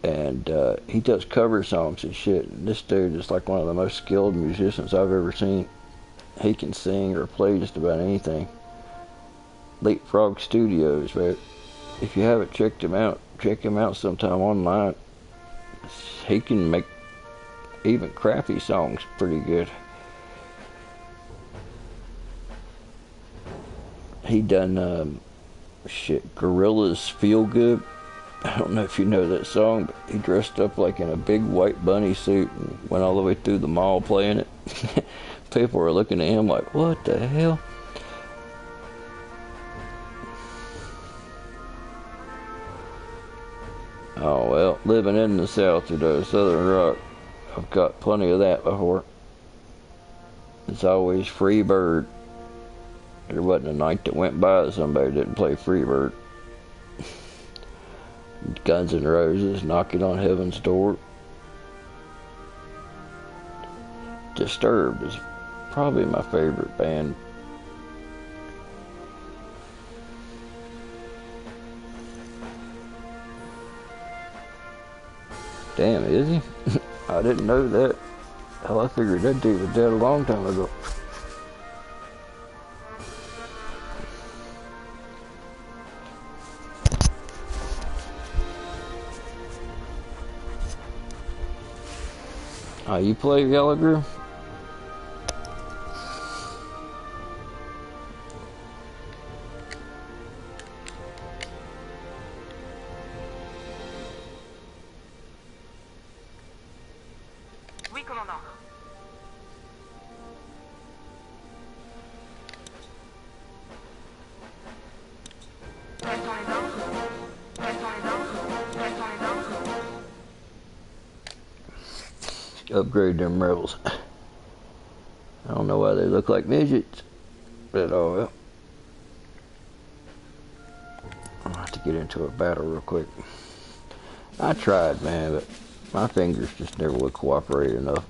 And he does cover songs and shit. And this dude is like one of the most skilled musicians I've ever seen. He can sing or play just about anything. Leapfrog Studios, but if you haven't checked him out, check him out sometime online. He can make even crappy songs pretty good. He done Gorillaz Feel Good. I don't know if you know that song, but he dressed up like in a big white bunny suit and went all the way through the mall playing it. People were looking at him like, what the hell? Oh well, living in the South, Southern Rock, I've got plenty of that before. It's always Free Bird. There wasn't a night that went by that somebody didn't play Free Bird. Guns N' Roses, Knocking on Heaven's Door. Disturbed is probably my favorite band. Damn, is he? I didn't know that. Hell, I figured that dude was dead a long time ago. You play Yellow Groove? Oui, commandant. Quels sont les ordres? Quels sont les ordres? Quels sont les ordres? Upgrade them rebels. I don't know why they look like midgets, but oh well. I'll have to get into a battle real quick. I tried, man, but my fingers just never would cooperate enough.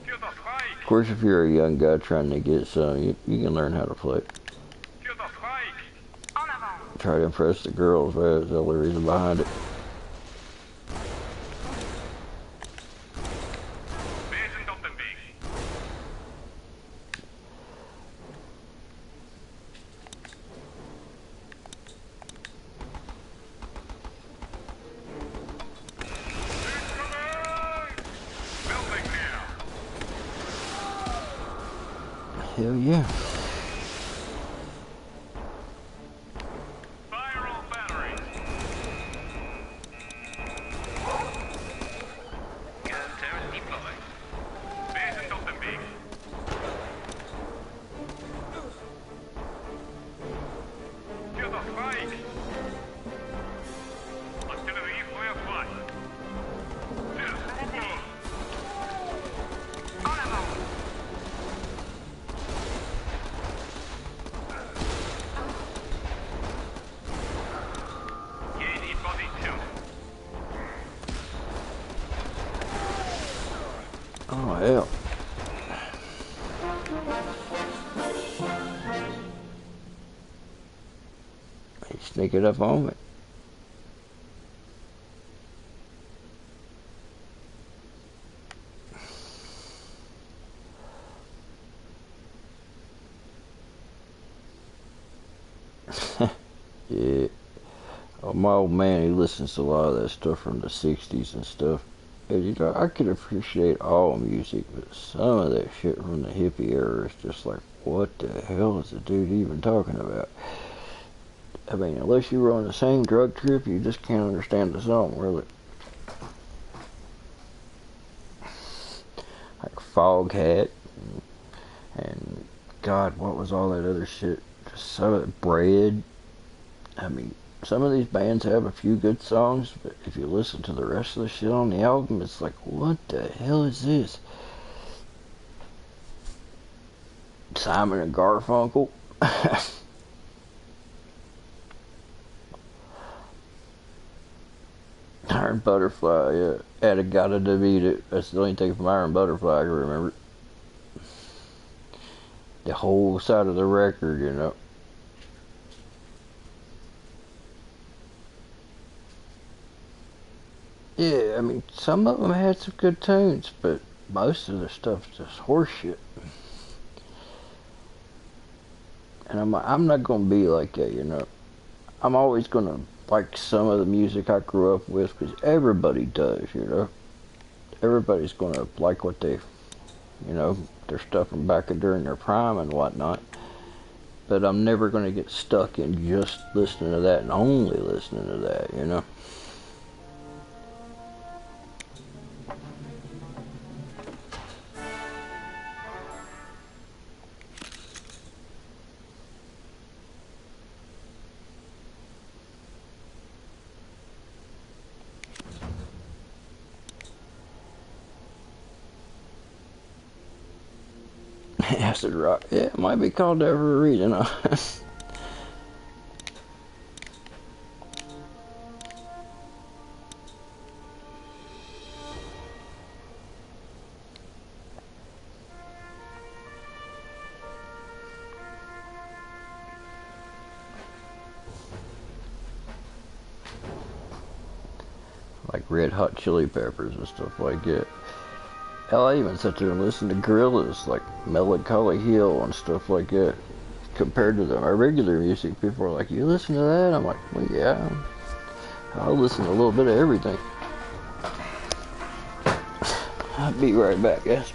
Of course, if you're a young guy trying to get some, you can learn how to play. En avant. Try to impress the girls, right? That's the only reason behind it. Hell yeah. Fire all batteries. Gun turret deployed. Base in Dottenbeek. Für das Reich. Artillerie Feuer frei. En avant. Gain in position. Oh, hell. He sneak it up on me. Yeah. Oh, my old man, he listens to a lot of that stuff from the 60s and stuff. And, you know, I could appreciate all music, but some of that shit from the hippie era is just like, what the hell is the dude even talking about? I mean, unless you were on the same drug trip, you just can't understand the song, really. Like Foghat, and God, what was all that other shit? Just some of the Bread. I mean, some of these bands have a few good songs, but if you listen to the rest of the shit on the album, it's like, what the hell is this? Simon and Garfunkel. Iron Butterfly, yeah. Gotta Defeat It. That's the only thing from Iron Butterfly I can remember. The whole side of the record, you know. Yeah, I mean, some of them had some good tunes, but most of the stuff is just horseshit. And I'm not gonna be like that, you know. I'm always gonna like some of the music I grew up with, because everybody does, you know. Everybody's gonna like what they, you know, their stuff from back during their prime and whatnot. But I'm never gonna get stuck in just listening to that and only listening to that, you know. Acid rock. Yeah, it might be called that for a reason. Huh? Like Red Hot Chili Peppers and stuff like that. Hell, I even sit there and listen to Gorillaz, like Melancholy Hill and stuff like that. Compared to my regular music, people are like, you listen to that? I'm like, well, yeah. I'll listen to a little bit of everything. I'll be right back, guys.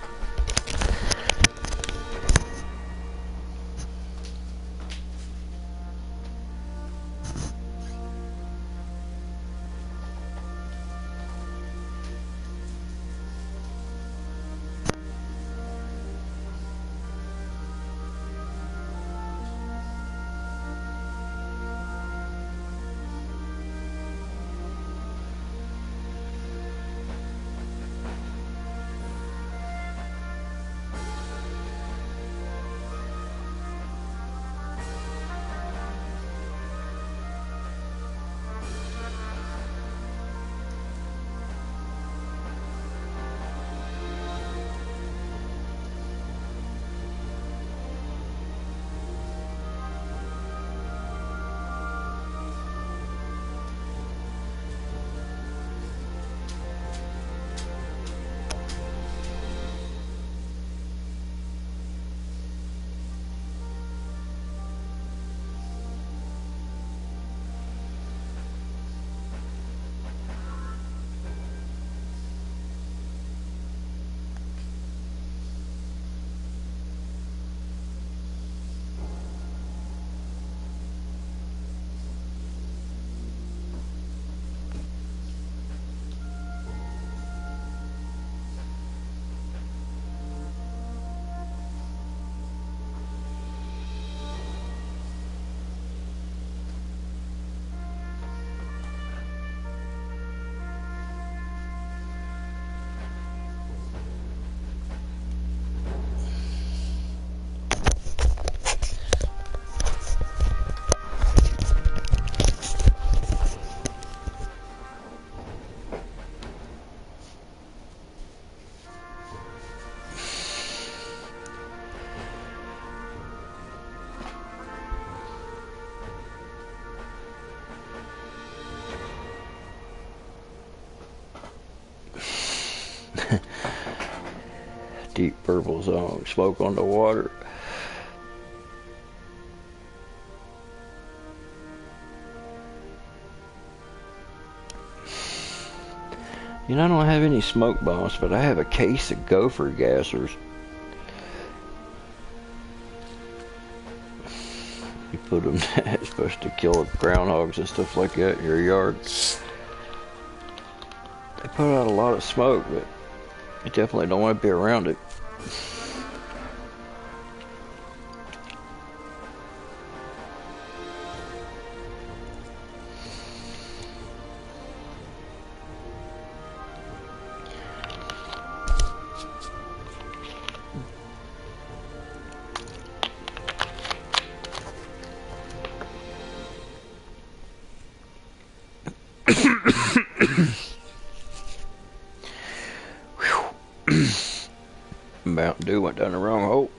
Deep Purple song, Smoke on the Water. You know, I don't have any smoke bombs, but I have a case of gopher gassers. You put them, it's supposed to kill groundhogs and stuff like that in your yard. They put out a lot of smoke, but you definitely don't want to be around it. Mountain Dew went down the wrong hole.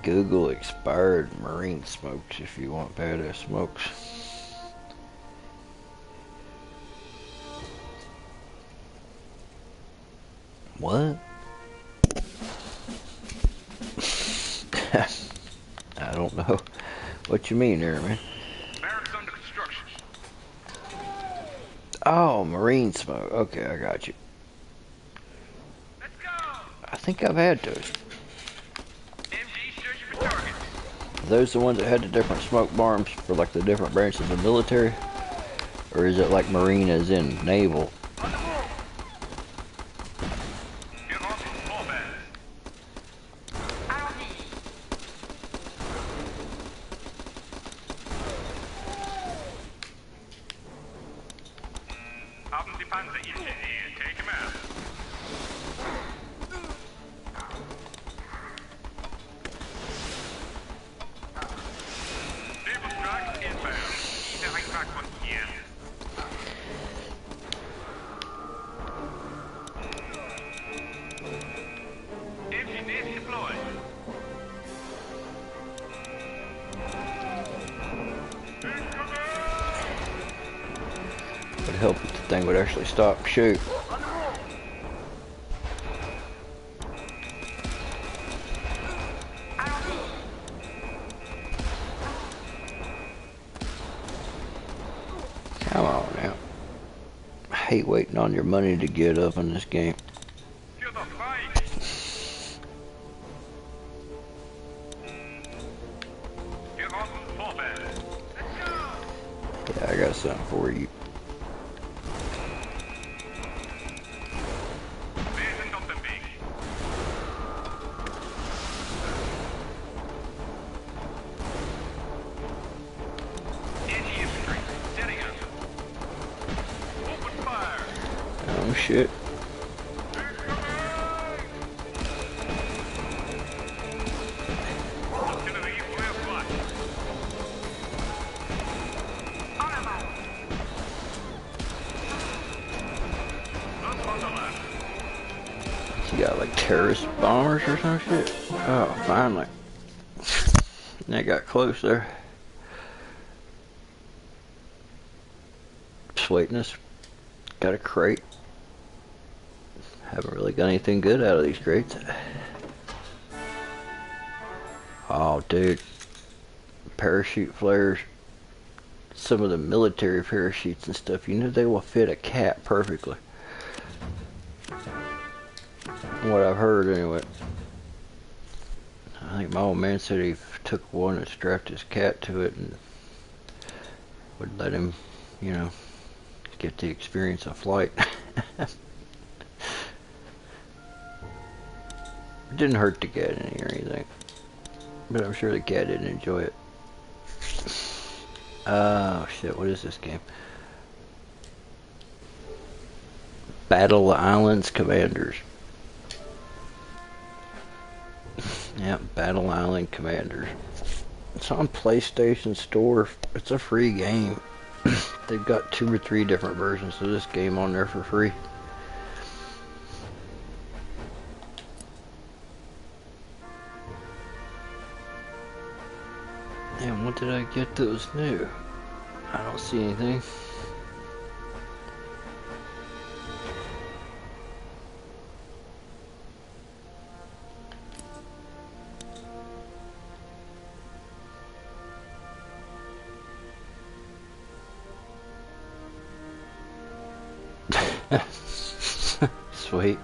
Google expired marine smokes if you want badass smokes. What? I don't know what you mean there, man. Barracks under construction. Oh, marine smoke. Okay, I got you. Let's go! I think I've had those. MG searching for targets. Are those the ones that had the different smoke bombs for like the different branches of the military? Or is it like marine as in naval? On the move! Get off the full band. Haben Sie Panzeringenieure, take him out. Naval strike inbound. Diese Eintrag von hier. Engineers deployed. Would help if the thing would actually stop and shoot. Come on now. I hate waiting on your money to get up in this game. Für the fight. Get off the full band. Let's go! Yeah, I got something for you. Wir sind auf dem Weg. Anti-infantry, setting up. Open fire. Oh shit. Artillerie feuer frei. Los von der left. You got like terrorist bombers or some shit? Oh, finally. That got close there. Sweetness. Got a crate. Haven't really got anything good out of these crates. Oh, dude. Parachute flares. Some of the military parachutes and stuff, you know they will fit a cat perfectly. What I've heard anyway. I think my old man said he took one and strapped his cat to it and would let him, you know, get the experience of flight. It didn't hurt the cat any or anything, but I'm sure the cat didn't enjoy it. Oh shit, what is this game? Battle Islands Commanders. Yep, Battle Island Commanders. It's on PlayStation Store. It's a free game. They've got 2 or 3 different versions of this game on there for free. What did I get that was new? I don't see anything. Sweet.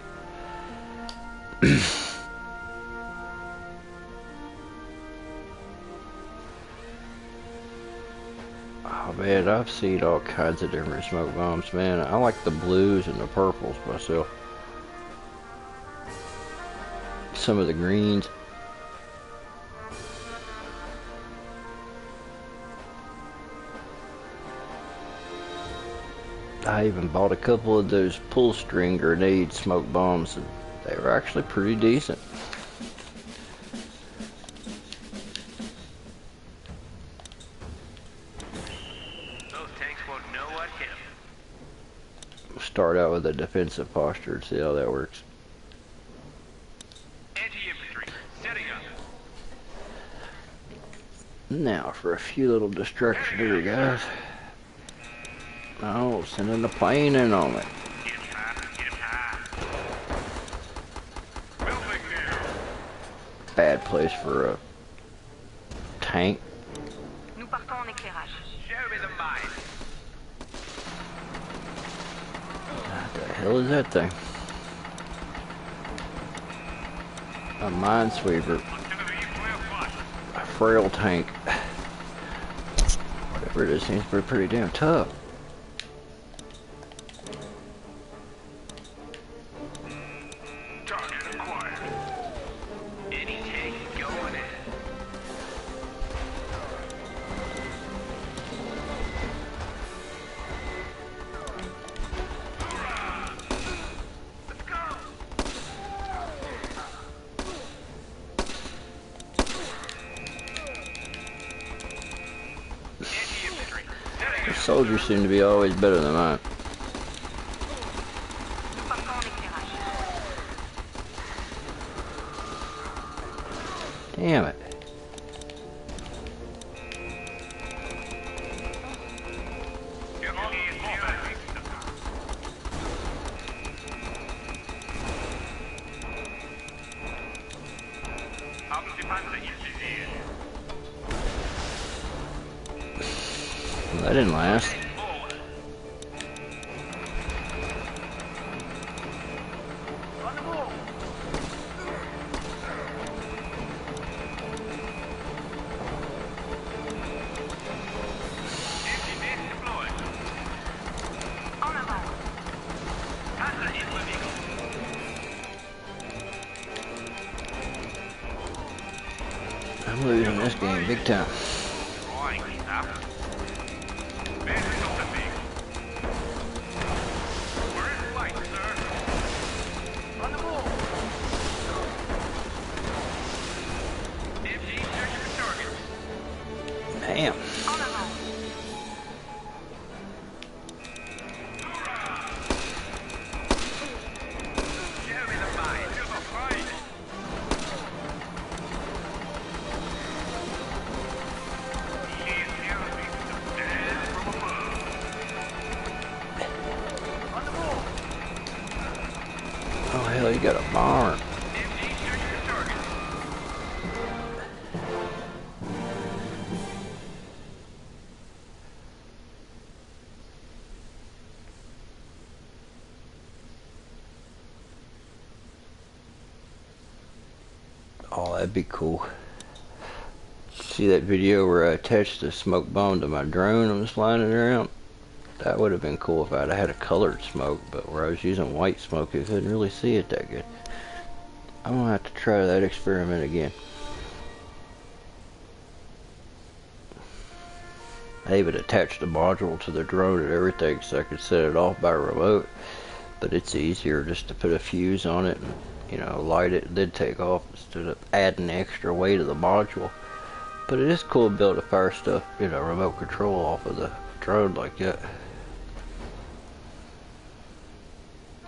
Oh man, I've seen all kinds of different smoke bombs, man. I like the blues and the purples myself. Some of the greens. I even bought a couple of those pull string grenade smoke bombs, and they were actually pretty decent. Those tanks won't know what hit 'em. Start out with a defensive posture and see how that works. Anti-infantry, setting up. Now for a few little distractions here, guys. Oh, sending the plane in on it. Get high, get high. Moving now. Bad place for a tank. Nous partons en éclairage. Show me the mine. What the hell is that thing? A minesweeper. A frail tank. Whatever it is, seems to be pretty damn tough. Target acquired. Any tank going in. Let's go. Anti-infantry, setting The up. soldiers seem to be always better than mine. Nous partons en éclairage. Damn it. That didn't last. En avant. I'm losing this game big time. Damn. En avant. Oh hell, you got a bomber. Oh, that'd be cool. See that video where I attached the smoke bomb to my drone and was flying it around? That would have been cool if I'd had a colored smoke, but where I was using white smoke, you couldn't really see it that good. I'm gonna have to try that experiment again. I even attached the module to the drone and everything so I could set it off by remote, but it's easier just to put a fuse on it and, you know, light it and then take off instead of adding extra weight to the module. But it is cool to be able to fire stuff, you know, remote control off of the drone like that.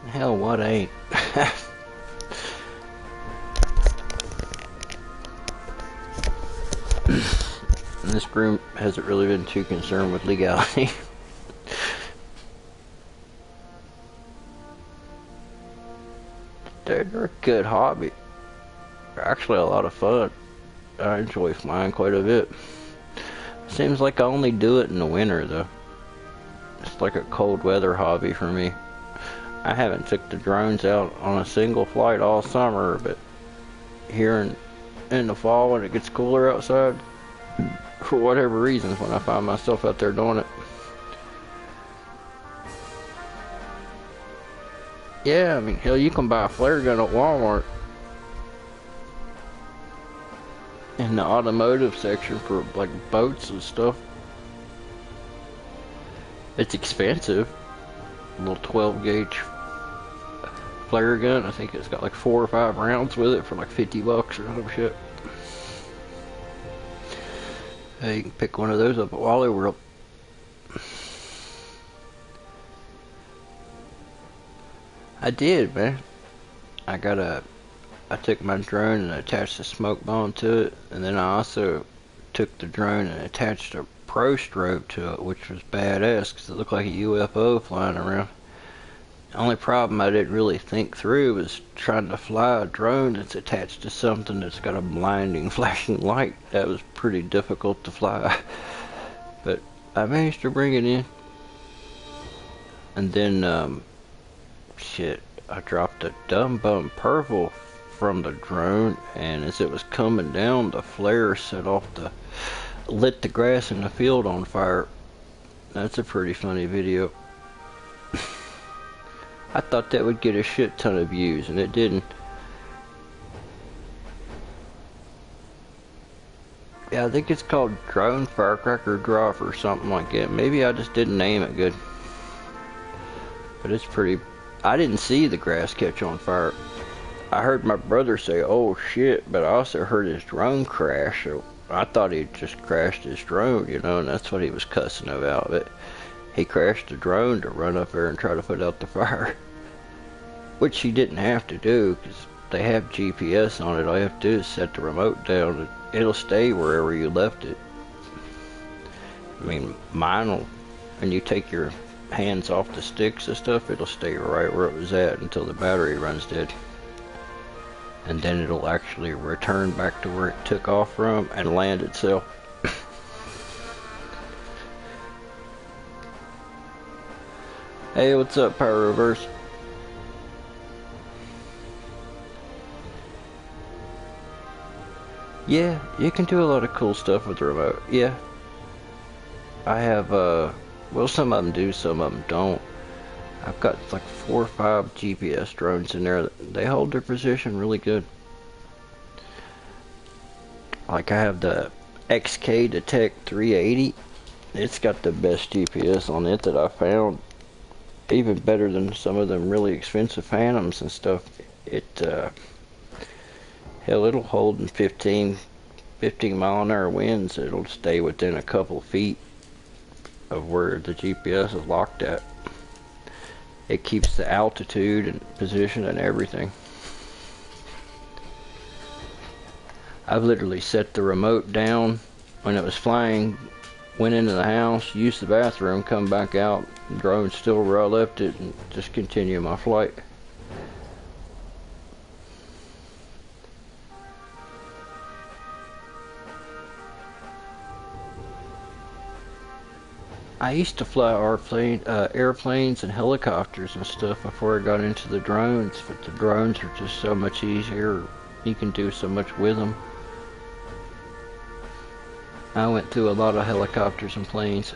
Hell, what ain't? This group hasn't really been too concerned with legality. They're a good hobby. They're actually a lot of fun. I enjoy flying quite a bit. Seems like I only do it in the winter though. It's like a cold weather hobby for me. I haven't took the drones out on a single flight all summer, but here in the fall when it gets cooler outside, for whatever reasons, when I find myself out there doing it. Yeah, I mean, hell, you can buy a flare gun at Walmart in the automotive section for like boats and stuff. It's expensive. A little 12 gauge flare gun. I think it's got like 4 or 5 rounds with it for like $50 or some shit. Hey, you can pick one of those up at Wally World. I did, man. I took my drone and attached a smoke bomb to it, and then I also took the drone and attached a pro strobe to it, which was badass because it looked like a UFO flying around. The only problem I didn't really think through was trying to fly a drone that's attached to something that's got a blinding flashing light. That was pretty difficult to fly. But I managed to bring it in. And then, shit, I dropped a dumb bum purple from the drone, and as it was coming down, the flare lit the grass in the field on fire. That's a pretty funny video. I thought that would get a shit ton of views, and it didn't. Yeah, I think it's called Drone Firecracker Drop or something like that. Maybe I just didn't name it good. But it's pretty... I didn't see the grass catch on fire. I heard my brother say, "Oh shit," but I also heard his drone crash. So I thought he'd just crashed his drone, you know, and that's what he was cussing about. But he crashed the drone to run up there and try to put out the fire. Which he didn't have to do, because they have GPS on it. All you have to do is set the remote down, and it'll stay wherever you left it. I mean, mine will, when you take your hands off the sticks and stuff, it'll stay right where it was at until the battery runs dead. And then it'll actually return back to where it took off from and land itself. Hey, what's up, Pyroverse? Yeah, you can do a lot of cool stuff with the remote. Yeah. I have, well, some of them do, some of them don't. I've got like 4 or 5 GPS drones in there. They hold their position really good. Like I have the XK Detect 380. It's got the best GPS on it that I found. Even better than some of them really expensive Phantoms and stuff. Hell, it'll hold in 15 mile-an-hour winds. It'll stay within a couple feet of where the GPS is locked at. It keeps the altitude and position and everything. I've literally set the remote down when it was flying, went into the house, used the bathroom, come back out, drone's still where I left it, and just continue my flight. I used to fly airplanes and helicopters and stuff before I got into the drones, but the drones are just so much easier. You can do so much with them. I went through a lot of helicopters and planes.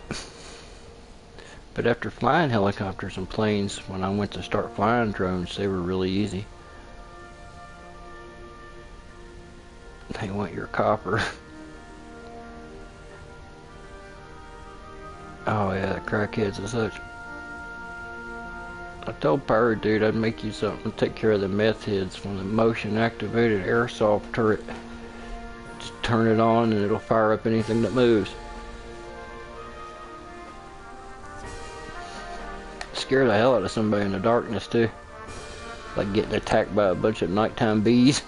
But after flying helicopters and planes, when I went to start flying drones, they were really easy. They want your copper. Oh yeah, the crackheads and such. I told Pyro Dude I'd make you something to take care of the meth heads from the motion activated airsoft turret. Just turn it on and it'll fire up anything that moves. Scare the hell out of somebody in the darkness too. Like getting attacked by a bunch of nighttime bees.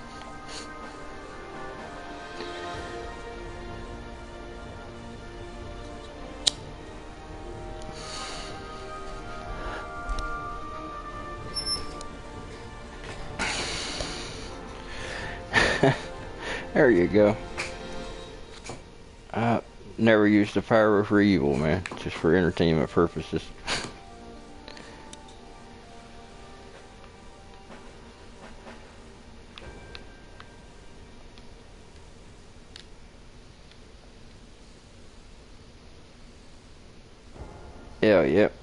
There you go. I never used the pyro for evil, man. Just for entertainment purposes. Yeah, yep.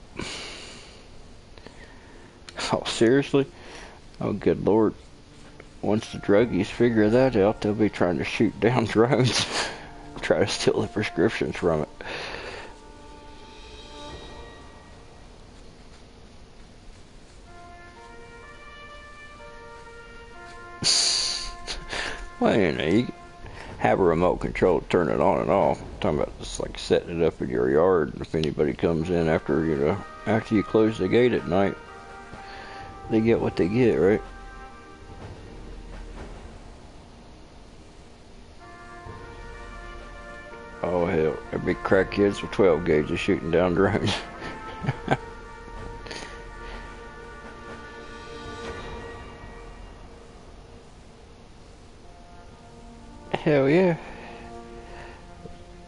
Oh, seriously? Oh, good lord. Once the druggies figure that out, they'll be trying to shoot down drones. Try to steal the prescriptions from it. Well, you know, you have a remote control to turn it on and off. I'm talking about just like setting it up in your yard. If anybody comes in after, you know, after you close the gate at night, they get what they get, right? Oh hell, there'd be crackheads with 12 gauges shooting down drones. Hell yeah.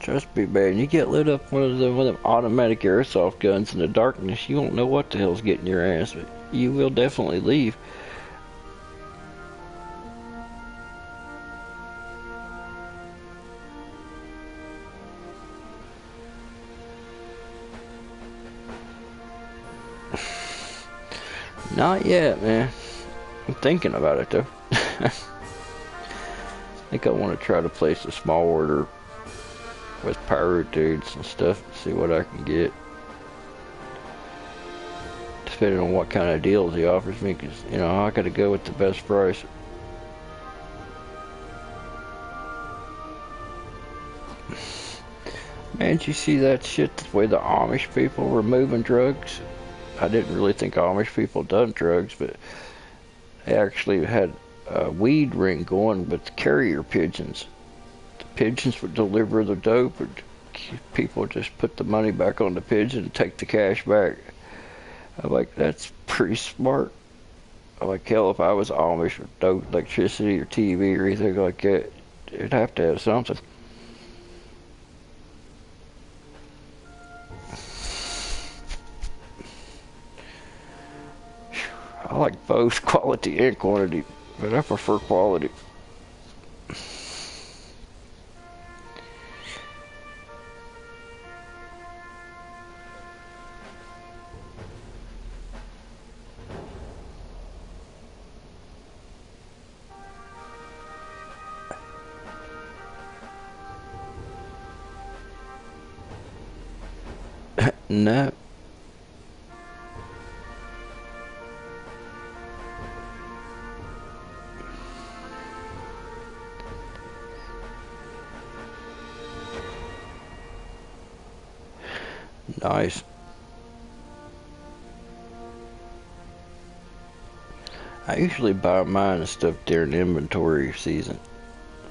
Trust me, man, you get lit up one of them automatic airsoft guns in the darkness, you won't know what the hell's getting your ass, but you will definitely leave. Not yet, man. I'm thinking about it, though. I think I want to try to place a small order with pyro dudes and stuff, see what I can get. Depending on what kind of deals he offers me, because, you know, I gotta go with the best price. Man, did you see that shit, the way the Amish people were moving drugs? I didn't really think Amish people done drugs, but they actually had a weed ring going with carrier pigeons. The pigeons would deliver the dope, and people just put the money back on the pigeon and take the cash back. I'm like, that's pretty smart. I'm like, hell, if I was Amish with no electricity or TV or anything like that, it'd have to have something. I like both quality and quantity, but I prefer quality. No. Nice. I usually buy mine and stuff during inventory season.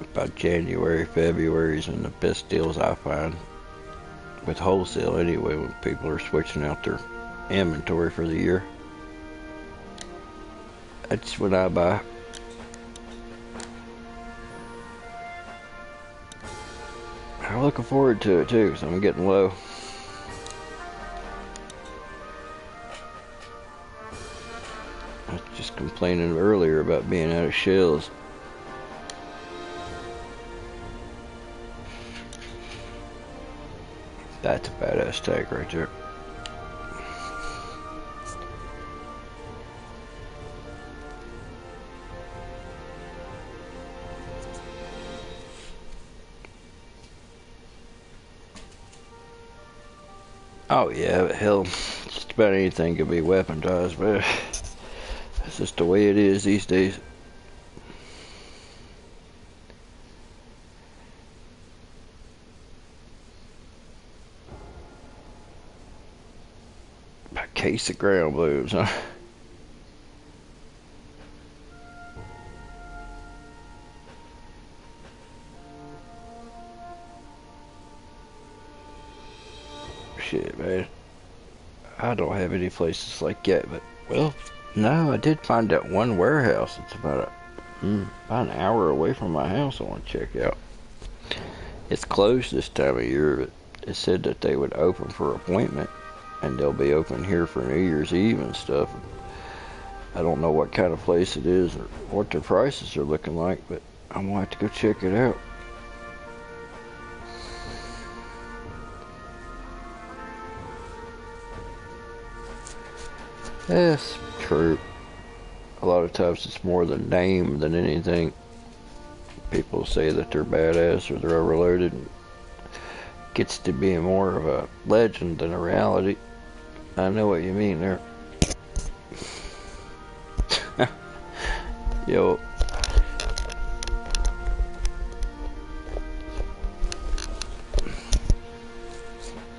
About January, February is when the best deals I find. With wholesale anyway, when people are switching out their inventory for the year. That's when I buy. I'm looking forward to it too, because I'm getting low. I was just complaining earlier about being out of shells. That's a badass tank right there. Oh yeah, but hell, just about anything can be weaponized, man. That's just the way it is these days. A case of ground blues, huh? Shit, man. I don't have any places like that, but, well, no, I did find that one warehouse. It's about About an hour away from my house I want to check out. It's closed this time of year, but it said that they would open for appointment, and they'll be open here for New Year's Eve and stuff. I don't know what kind of place it is or what their prices are looking like, but I'm going to have to go check it out. That's true. A lot of times it's more the name than anything. People say that they're badass or they're overloaded. And gets to be more of a legend than a reality. I know what you mean there. Yo.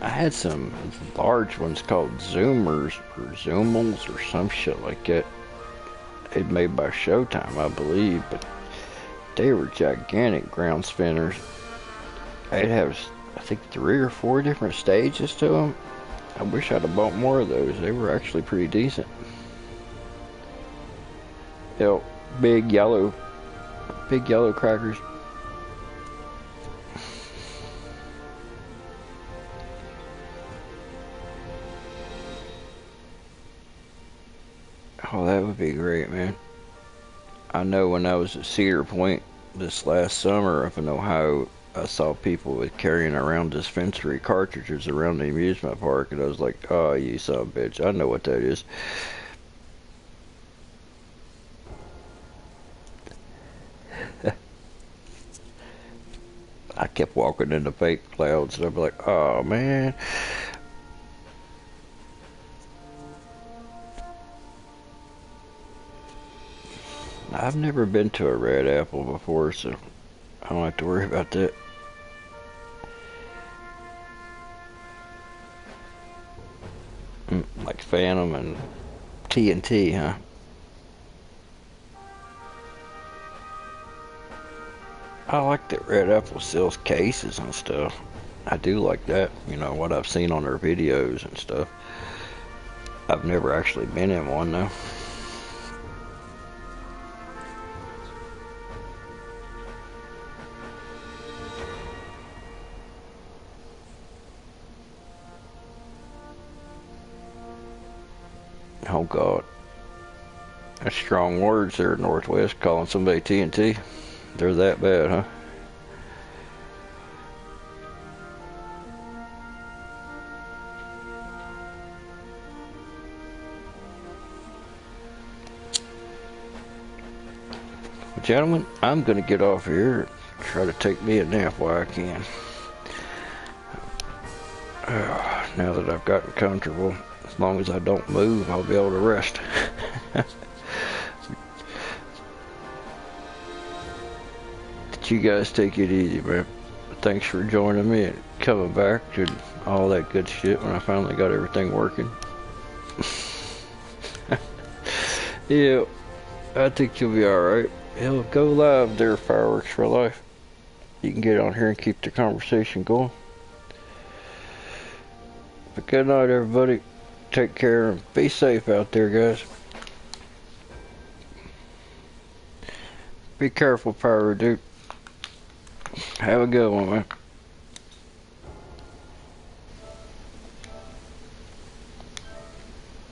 I had some large ones called Zoomers or Zoomals or some shit like that. They'd made by Showtime, I believe, but they were gigantic ground spinners. They'd have, I think, 3 or 4 different stages to them. I wish I'd have bought more of those. They were actually pretty decent. Yo, big yellow crackers. Oh, that would be great, man. I know when I was at Cedar Point this last summer up in Ohio, I saw people with carrying around dispensary cartridges around the amusement park, and I was like, oh, you son of a bitch, I know what that is. I kept walking in the fake clouds, and I'd be like, oh, man. I've never been to a red apple before, so I don't have to worry about that. Like Phantom and TNT, huh? I like that Red Apple sells cases and stuff. I do like that, you know, what I've seen on their videos and stuff. I've never actually been in one, though. Oh, God. That's strong words there, Northwest, calling somebody TNT. They're that bad, huh? Well, gentlemen, I'm going to get off here and try to take me a nap while I can. Now that I've gotten comfortable, as long as I don't move, I'll be able to rest. You guys take it easy, man. Thanks for joining me and coming back and all that good shit when I finally got everything working. Yeah, I think you'll be alright. Hell, go live there, Fireworks for Life. You can get on here and keep the conversation going. But good night, everybody. Take care and be safe out there, guys. Be careful, Pyro dude. Have a good one, man.